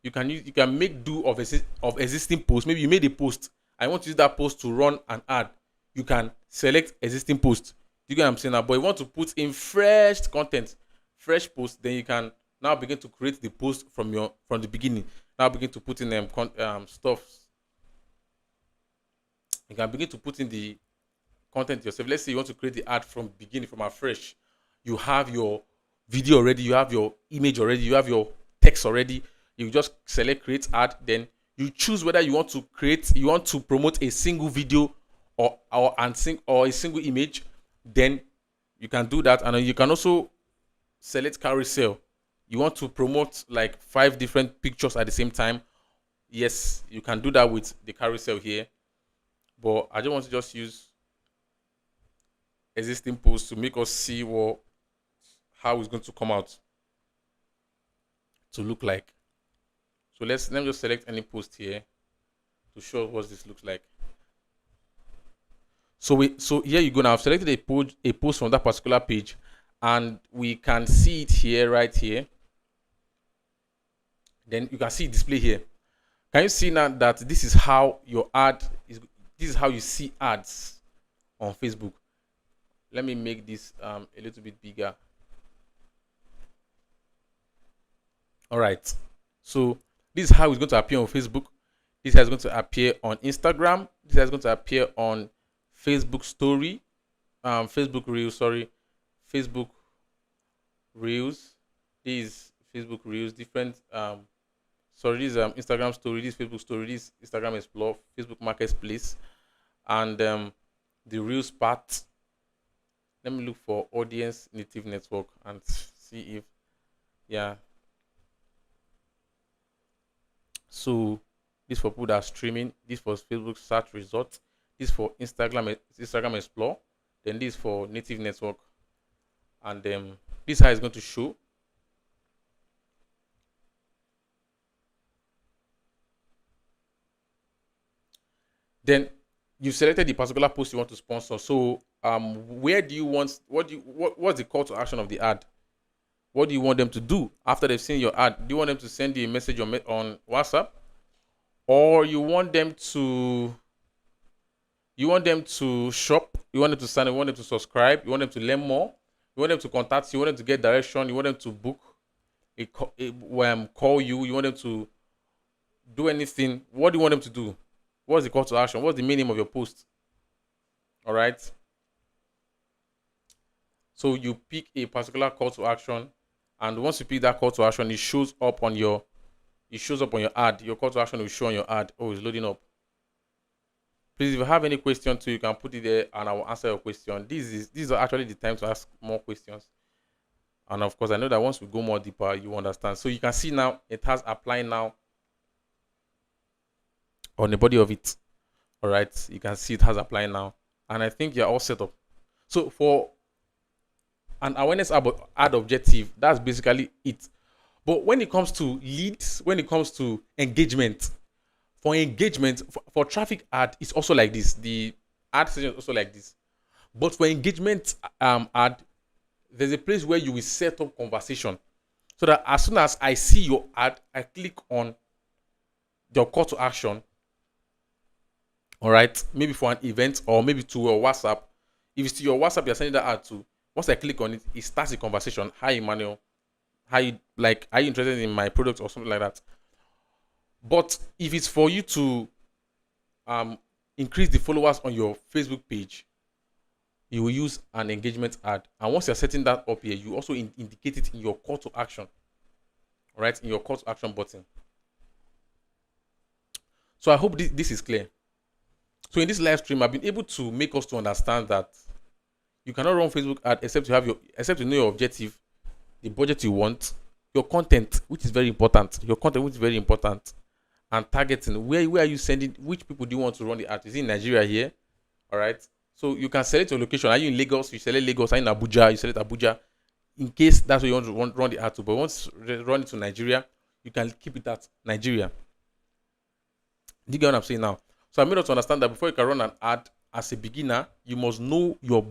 You can make do of existing posts. Maybe you made a post. I want to use that post to run an ad. You can select existing post. You get what I'm saying now? But you want to put in fresh content, fresh post, then you can now begin to create the post from the beginning. Now begin to put in stuff. You can begin to put in the content yourself. Let's say you want to create the ad from beginning, from afresh. You have your video already, you have your image already, you have your text already. You just select create ad, then you choose whether you want to promote a single video or a single image. Then you can do that, and you can also select carousel. You want to promote like 5 different pictures at the same time. Yes, you can do that with the carousel here. But I just want to just use existing posts to make us see how it's going to come out to look like. So let me just select any post here to show what this looks like. So here you go. Now I've selected a post from that particular page, and we can see it here, right here. Then you can see it display here. Can you see now that this is how your ad is? This is how you see ads on Facebook. Let me make this a little bit bigger. All right. So this is how it's going to appear on Facebook. This is going to appear on Instagram. This is going to appear on Facebook Story, Facebook Reel, Facebook Reels. These Facebook Reels, different sorry, this Instagram story, this Facebook story, this Instagram Explore, Facebook Marketplace, and the Reels part. Let me look for audience native network and see if, yeah. So this for people that are streaming. This for Facebook search results. This for Instagram Explore. Then this for native network, and this how it's going to show. Then you selected the particular post you want to sponsor. So where do you want, what's the call to action of the ad? What do you want them to do after they've seen your ad? Do you want them to send you a message on WhatsApp, or you want them to shop, you want them to sign up, you want them to subscribe, you want them to learn more, you want them to contact you, you want them to get direction, you want them to book call you, you want them to do anything. What do you want them to do? What's the call to action? What's the meaning of your post? All right. So you pick a particular call to action, and once you pick that call to action, it shows up on your ad. Your call to action will show on your ad. Oh, it's loading up. Please, if you have any question too, you can put it there and I will answer your question. These are actually the time to ask more questions. And of course, I know that once we go more deeper, you understand. So you can see now it has apply now on the body of it. All right, you can see it has apply now, and I think you're all set up. So for an awareness ad objective, that's basically it. But when it comes to leads, when it comes to engagement, for traffic ad, it's also like this. The ad section is also like this. But for engagement ad, there's a place where you will set up conversation, so that as soon as I see your ad, I click on your call to action. All right, maybe for an event or maybe to your WhatsApp. If it's to your WhatsApp, you're sending that ad to. Once I click on it, it starts a conversation. Hi, Emmanuel. How you like? Are you interested in my product or something like that? But if it's for you to um increase the followers on your Facebook page, you will use an engagement ad. And once you're setting that up here, you also indicate it in your call to action. All right, in your call to action button. So I hope this is clear. So in this live stream, I've been able to make us to understand that you cannot run Facebook ad except you know your objective, the budget you want, your content, which is very important, and targeting. Where are you sending? Which people do you want to run the ad? Is it in Nigeria here? All right. So you can select your location. Are you in Lagos? You select Lagos. Are you in Abuja? You select Abuja. In case that's where you want to run the ad to. But once you run it to Nigeria, you can keep it at Nigeria. Do you get what I'm saying now? So I made us to understand that before you can run an ad as a beginner, you must know your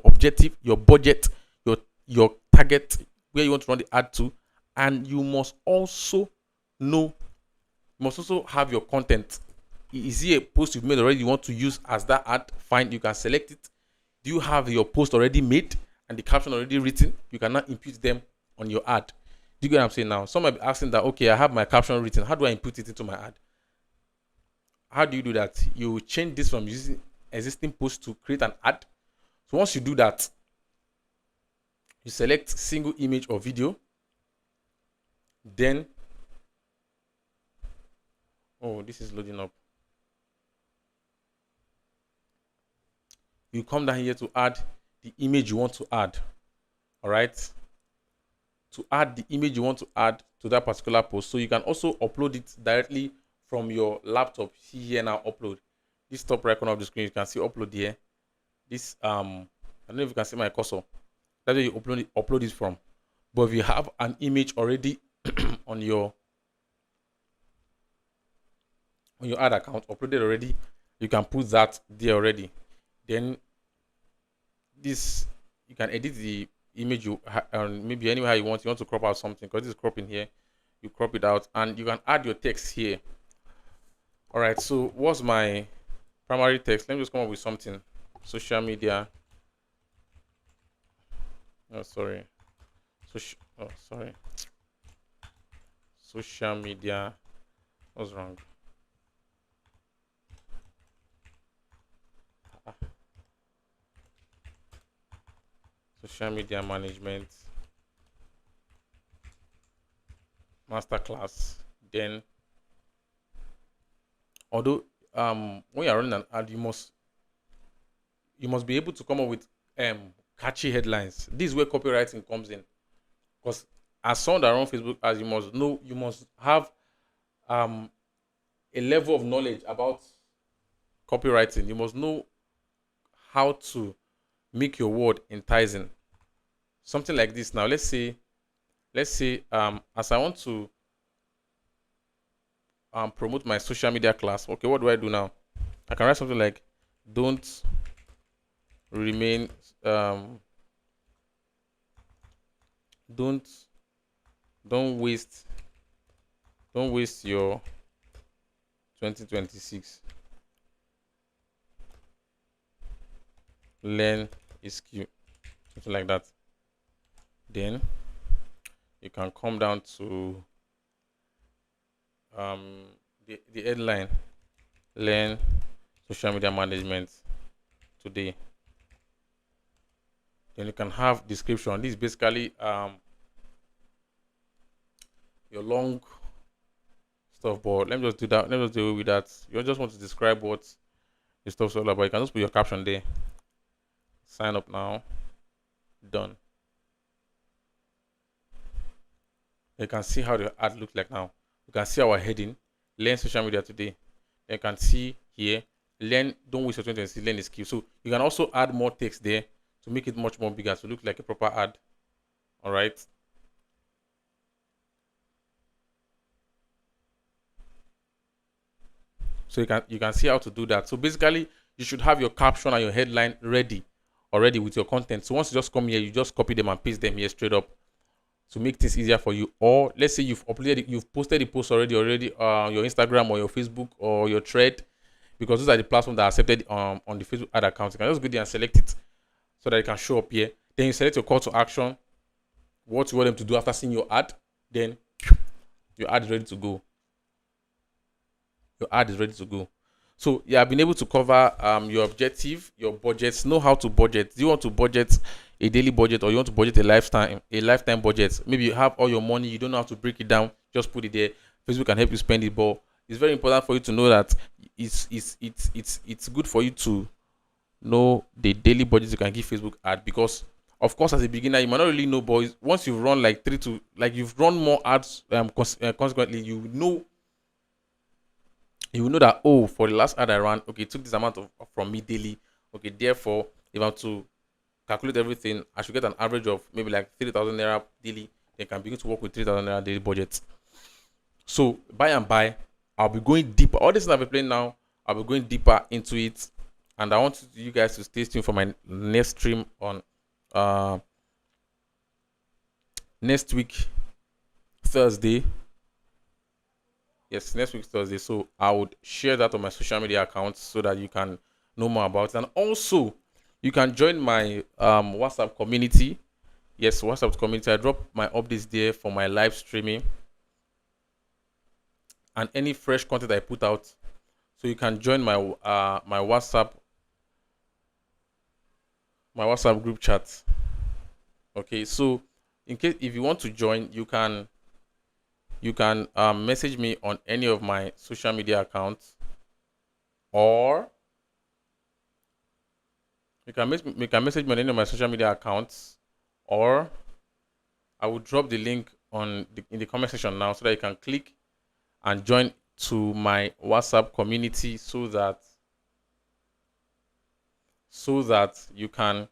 objective, your budget, your target, where you want to run the ad to, and you must also have your content. Is it a post you've made already you want to use as that ad? Fine, you can select it. Do you have your post already made and the caption already written? You cannot input them on your ad. Do you get what I'm saying now? Some might be asking that, okay, I have my caption written. How do I input it into my ad? How do you do that? You change this from using existing post to create an ad. So once you do that, you select single image or video. Then, oh, this is loading up. You come down here to add the image you want to add. All right. To add the image you want to add to that particular post. So you can also upload it directly from your laptop. See here now, upload. This top right corner of the screen, you can see upload here. This I don't know if you can see my cursor. That's where you upload it from. But if you have an image already on your ad account uploaded already, you can put that there already. Then this, you can edit the image you maybe anywhere you want. You want to crop out something because this is cropping here. You crop it out and you can add your text here. All right, so what's my primary text? Let me just come up with something. Social media. Oh, sorry. Sorry. Social media. What's wrong? Social media management masterclass. Then, although when you're running an ad, you must be able to come up with catchy headlines. This is where copywriting comes in. Because as someone that run Facebook ads, you must have um a level of knowledge about copywriting. You must know how to make your word enticing. Something like this now. Let's say as I want to promote my social media class. Okay, what do I do now? I can write something like don't remain um don't don't waste your 2026. Learn a skill, something like that. Then you can come down to um the headline: learn social media management today. Then you can have description. This is basically your long stuff, but let me just do that. Let me just deal with that. You just want to describe what the stuff's all about. You can just put your caption there. Sign up now. Done. You can see how the ad looks like now. You can see our heading: learn social media today. Then you can see here: learn, don't waste your 20 learn a skill. So you can also add more text there to make it much more bigger, to look like a proper ad. All right. So you can see how to do that. So basically, you should have your caption and your headline ready already with your content. So once you just come here, you just copy them and paste them here straight up to make things easier for you. Or let's say you've posted the post already, your Instagram or your Facebook or your thread, because those are the platforms that are accepted on the Facebook ad account. You can just go there and select it so that it can show up here. Then you select your call to action, what you want them to do after seeing your ad. Then your ad is ready to go. Your ad is ready to go. So yeah, I've been able to cover your objective, your budgets, know how to budget. Do you want to budget a daily budget, or you want to budget a lifetime budget? Maybe you have all your money, you don't know how to break it down, just put it there. Facebook can help you spend it, but it's very important for you to know that it's good for you to know the daily budget you can give Facebook ad, because of course as a beginner you might not really know, but once you've run you've run more ads consequently, you will know that, oh, for the last ad I ran, okay, it took this amount from me daily. Okay, therefore, if I'm to calculate everything, I should get an average of maybe like 3,000 naira daily. Then can begin to work with 3,000 naira daily budget. So by and by, I'll be going deeper. All this I've been playing now, I'll be going deeper into it, and I want you guys to stay tuned for my next stream on next week Thursday. Yes, next week Thursday. So I would share that on my social media accounts so that you can know more about it. And also, you can join my WhatsApp community. Yes, WhatsApp community. I drop my updates there for my live streaming and any fresh content I put out. So you can join my WhatsApp group chat. Okay, so in case if you want to join, you can message me on any of my social media accounts, or you can message me on any of my social media accounts, or I will drop the link in the comment section now so that you can click and join to my WhatsApp community so that you can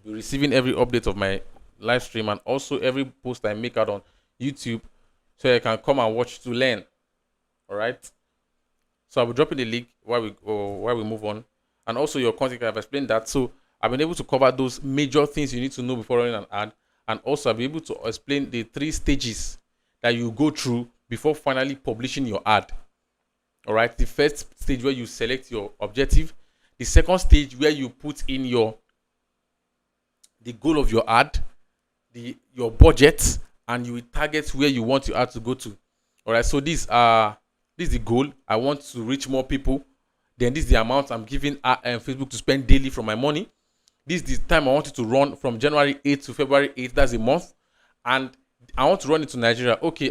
be receiving every update of my live stream, and also every post I make out on YouTube, so you can come and watch to learn. All right. So I'll be dropping the link while we move on, and also your content. I've explained that. So I've been able to cover those major things you need to know before running an ad, and also I'll be able to explain the 3 stages that you go through before finally publishing your ad. All right. The first stage where you select your objective. The second stage where you put in the goal of your ad, your budget, and you will target where you want your ad to go to. All right, so this is the goal. I want to reach more people. Then this is the amount I'm giving Facebook to spend daily from my money. This is the time I want it to run from January 8th to February 8th. That's a month. And I want to run it to Nigeria. Okay,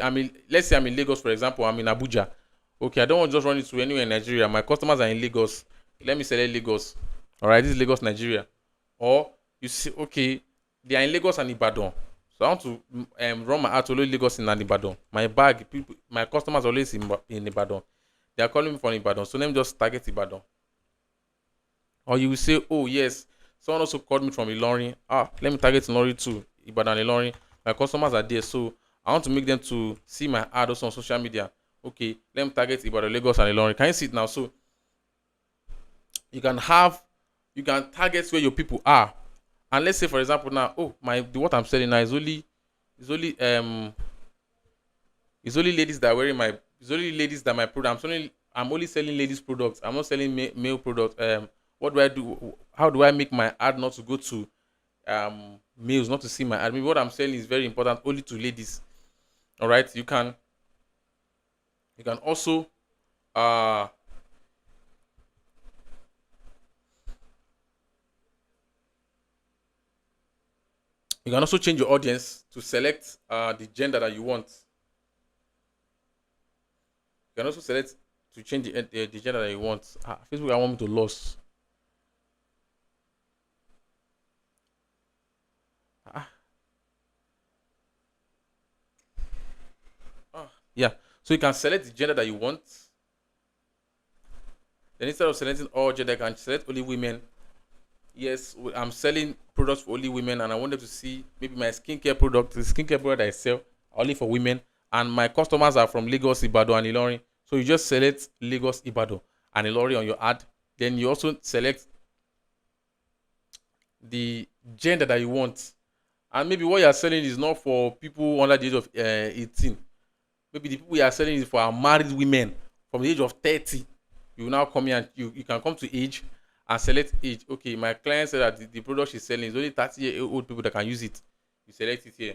let's say I'm in Lagos, for example. I'm in Abuja. Okay, I don't want to just run it to anywhere in Nigeria. My customers are in Lagos. Let me select Lagos. All right, this is Lagos, Nigeria. Or you see, okay, they are in Lagos and Ibadan. So I want to run my ad to only Lagos and Ibadan. My bag, people, my customers are always in Ibadan. They are calling me from Ibadan. So let me just target Ibadan. Or you will say, oh yes, someone also called me from Ilorin. Let me target Ilorin too. Ibadan, Ilorin. My customers are there, so I want to make them to see my ad also on social media. Okay, let me target Ibadan, Lagos, and Ilorin. Can you see it now? So you can have, you can target where your people are. And let's say, for example, now, what I'm selling now is only it's only ladies that are wearing my, it's only ladies that my product. I'm only selling ladies products. I'm not selling male products. What do I do? How do I make my ad not to go to males, not to see my ad? Maybe what I'm selling is very important only to ladies. All right, you can also uh you can also change your audience to select the gender that you want. You can also select to change the gender that you want. Facebook, I want me to lose. Ah, yeah. So you can select the gender that you want. Then instead of selecting all gender, I can select only women. Yes, I'm selling products for only women, and I want them to see maybe my skincare product, the skincare product I sell only for women, and my customers are from Lagos, Ibadan, and Ilorin. So you just select Lagos, Ibadan, and Ilorin on your ad. Then you also select the gender that you want, and maybe what you are selling is not for people under the age of 18. Maybe the people you are selling is for our married women from the age of 30. You will now come here and you can come to age and select age. Okay, my client said that the product she's selling is only 30-year-old people that can use it. You select it here.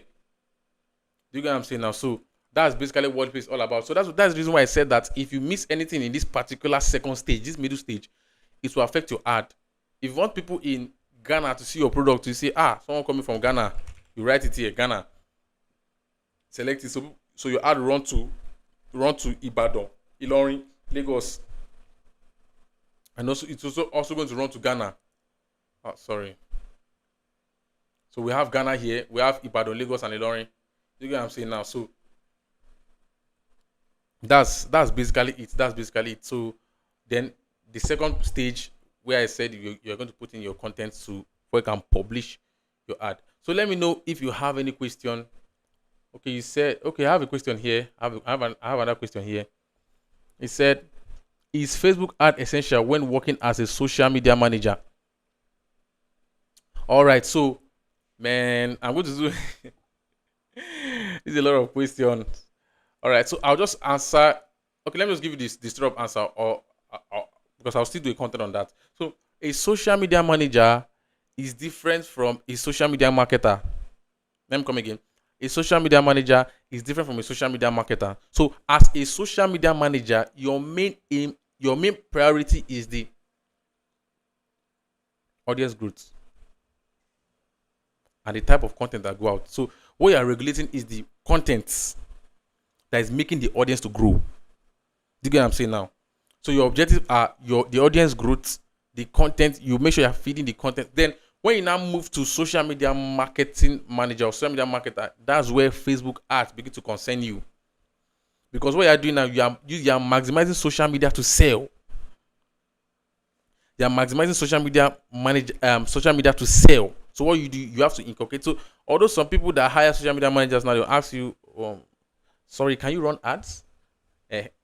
Do you get what I'm saying now? So that's basically what it's all about. So that's the reason why I said that if you miss anything in this particular second stage, this middle stage, it will affect your ad. If you want people in Ghana to see your product, you say, someone coming from Ghana, you write it here, Ghana. Select it. So your ad run to Ibadan, Ilorin, Lagos. And also it's also going to run to Ghana. Sorry. So we have Ghana here, we have Ibadan, Lagos, and Ilorin. You get what I'm saying now? So that's basically it. That's basically it. So then the second stage where I said you're going to put in your content to where you can publish your ad. So let me know if you have any question. Okay, you said okay. I have a question here. I have another question here. He said, "Is Facebook ad essential when working as a social media manager?" All right. So, man, I'm going to do. This is a lot of questions. All right. So I'll just answer. Okay, let me just give you this straight up answer, or because I'll still do a content on that. So a social media manager is different from a social media marketer. Let me come again. A social media manager is different from a social media marketer. So as a social media manager, your main aim, your main priority is the audience growth and the type of content that go out. So what you are regulating is the content that is making the audience to grow. Do you get what I'm saying now? So your objectives are the audience growth, the content. You make sure you are feeding the content. Then when you now move to social media marketing manager or social media marketer, that's where Facebook ads begin to concern you. Because what you are doing now, you are maximizing social media to sell. You are maximizing social media to sell. So what you do, you have to inculcate. So although some people that hire social media managers now, they'll ask you, sorry, can you run ads?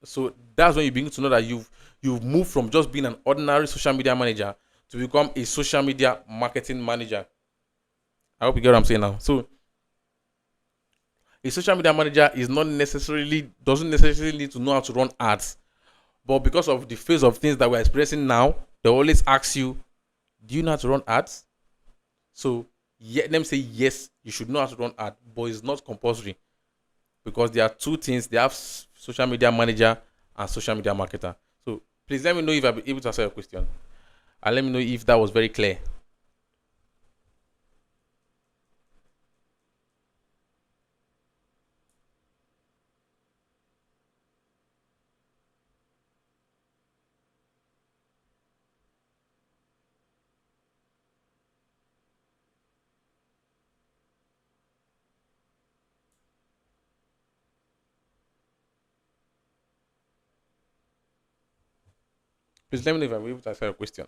So that's when you begin to know that you've moved from just being an ordinary social media manager to become a social media marketing manager. I hope you get what I'm saying now. So a social media manager doesn't necessarily need to know how to run ads, but because of the phase of things that we're experiencing now, they always ask you, do you know how to run ads? So let them say yes, you should know how to run ads, but it's not compulsory, because there are two things. They have social media manager and social media marketer. So please let me know if I'll be able to answer your question, and let me know if that was very clear. Please let me know if I'm able to answer your question.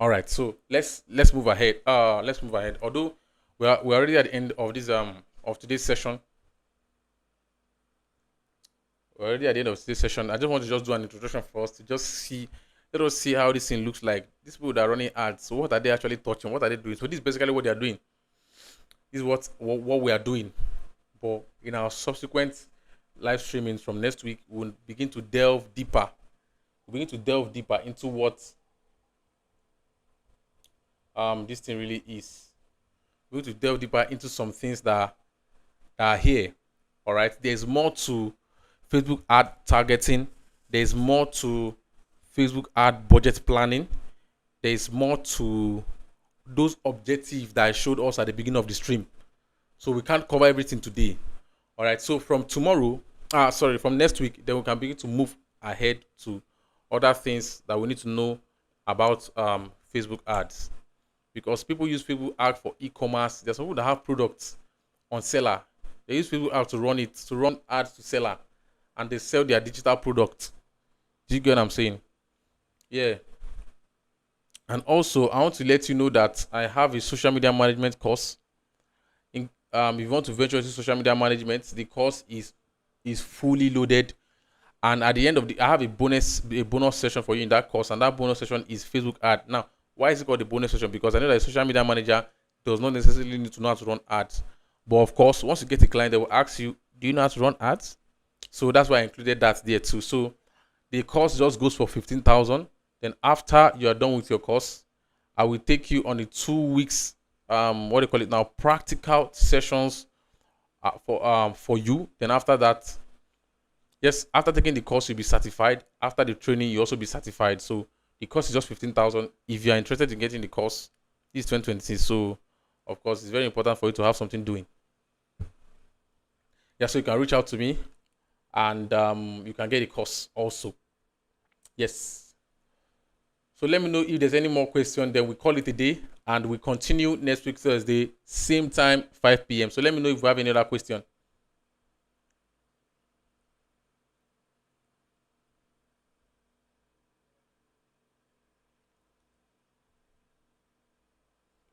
All right, so let's move ahead. Let's move ahead. Although we're already at the end of this of today's session. We're already at the end of today's session. I just want to just do an introduction for us to just see, let us see how this thing looks like. These people that are running ads. So what are they actually touching? What are they doing? So this is basically what they are doing. This is what we are doing. But in our subsequent live streamings from next week, we'll begin to delve deeper. We'll begin to delve deeper into what this thing really is. We're going to delve deeper into some things that are here. All right. There's more to Facebook ad targeting. There's more to Facebook ad budget planning. There's more to those objectives that I showed us at the beginning of the stream. So we can't cover everything today. All right. So from tomorrow, from next week, then we can begin to move ahead to other things that we need to know about Facebook ads, because people use Facebook ads for e-commerce. There's some people that have products on seller. They use Facebook ads to run ads to seller, and they sell their digital product. Do you get what I'm saying? Yeah. And also, I want to let you know that I have a social media management course. If you want to venture into social media management, the course is fully loaded. And at the end of I have a bonus session for you in that course, and that bonus session is Facebook ad. Now, why is it called the bonus session? Because I know that a social media manager does not necessarily need to know how to run ads. But of course, once you get a client, they will ask you, do you know how to run ads? So that's why I included that there too. So the course just goes for 15,000. Then after you are done with your course, I will take you on the 2 weeks, what do you call it now, practical sessions for you. Then after that, yes, after taking the course, you'll be certified. After the training, you also be certified. So the course is just 15,000. If you are interested in getting the course, this is 2026. So of course, it's very important for you to have something doing. Yeah, so you can reach out to me, and you can get a course also. Yes. So let me know if there's any more question. Then we call it a day, and we continue next week Thursday, same time, 5 p.m. So let me know if you have any other question.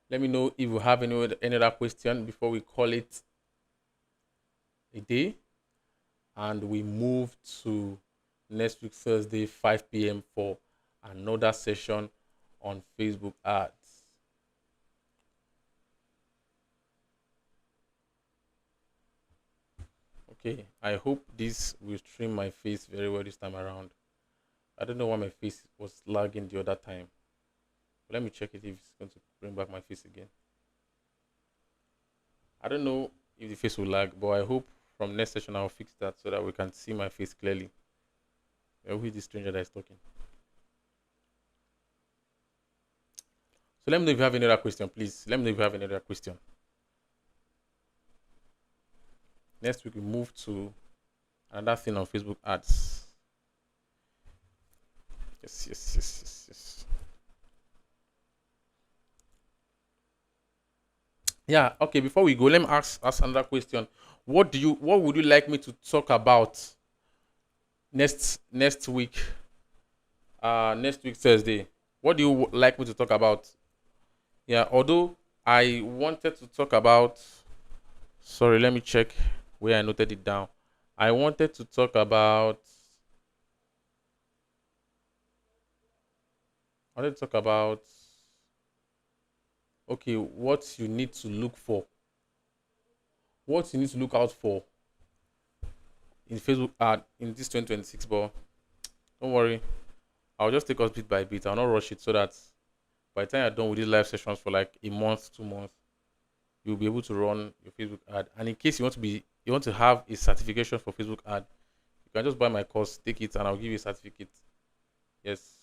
Let me know if you have any other question before we call it a day, and we move to next week Thursday, 5 p.m. for another session on Facebook ads. Okay, I hope this will stream my face very well this time around. I don't know why my face was lagging the other time. But let me check it if it's going to bring back my face again. I don't know if the face will lag, but I hope from next session I'll fix that so that we can see my face clearly. Who is the stranger that is talking? So let me know if you have any other question, please. Let me know if you have any other question. Next week we move to another thing on Facebook ads. Yes. Yeah, okay, before we go, let me ask another question. What would you like me to talk about next week? Next week Thursday. What do you like me to talk about? Yeah, although I wanted to talk about, sorry, let me check where I noted it down. I wanted to talk about okay, what you need to look for. What you need to look out for in Facebook ad in this 2026, but don't worry. I'll just take us bit by bit. I'll not rush it, so that by the time you're done with these live sessions for like a month, 2 months, you'll be able to run your Facebook ad. And in case you want to have a certification for Facebook ad, you can just buy my course, take it, and I'll give you a certificate. Yes.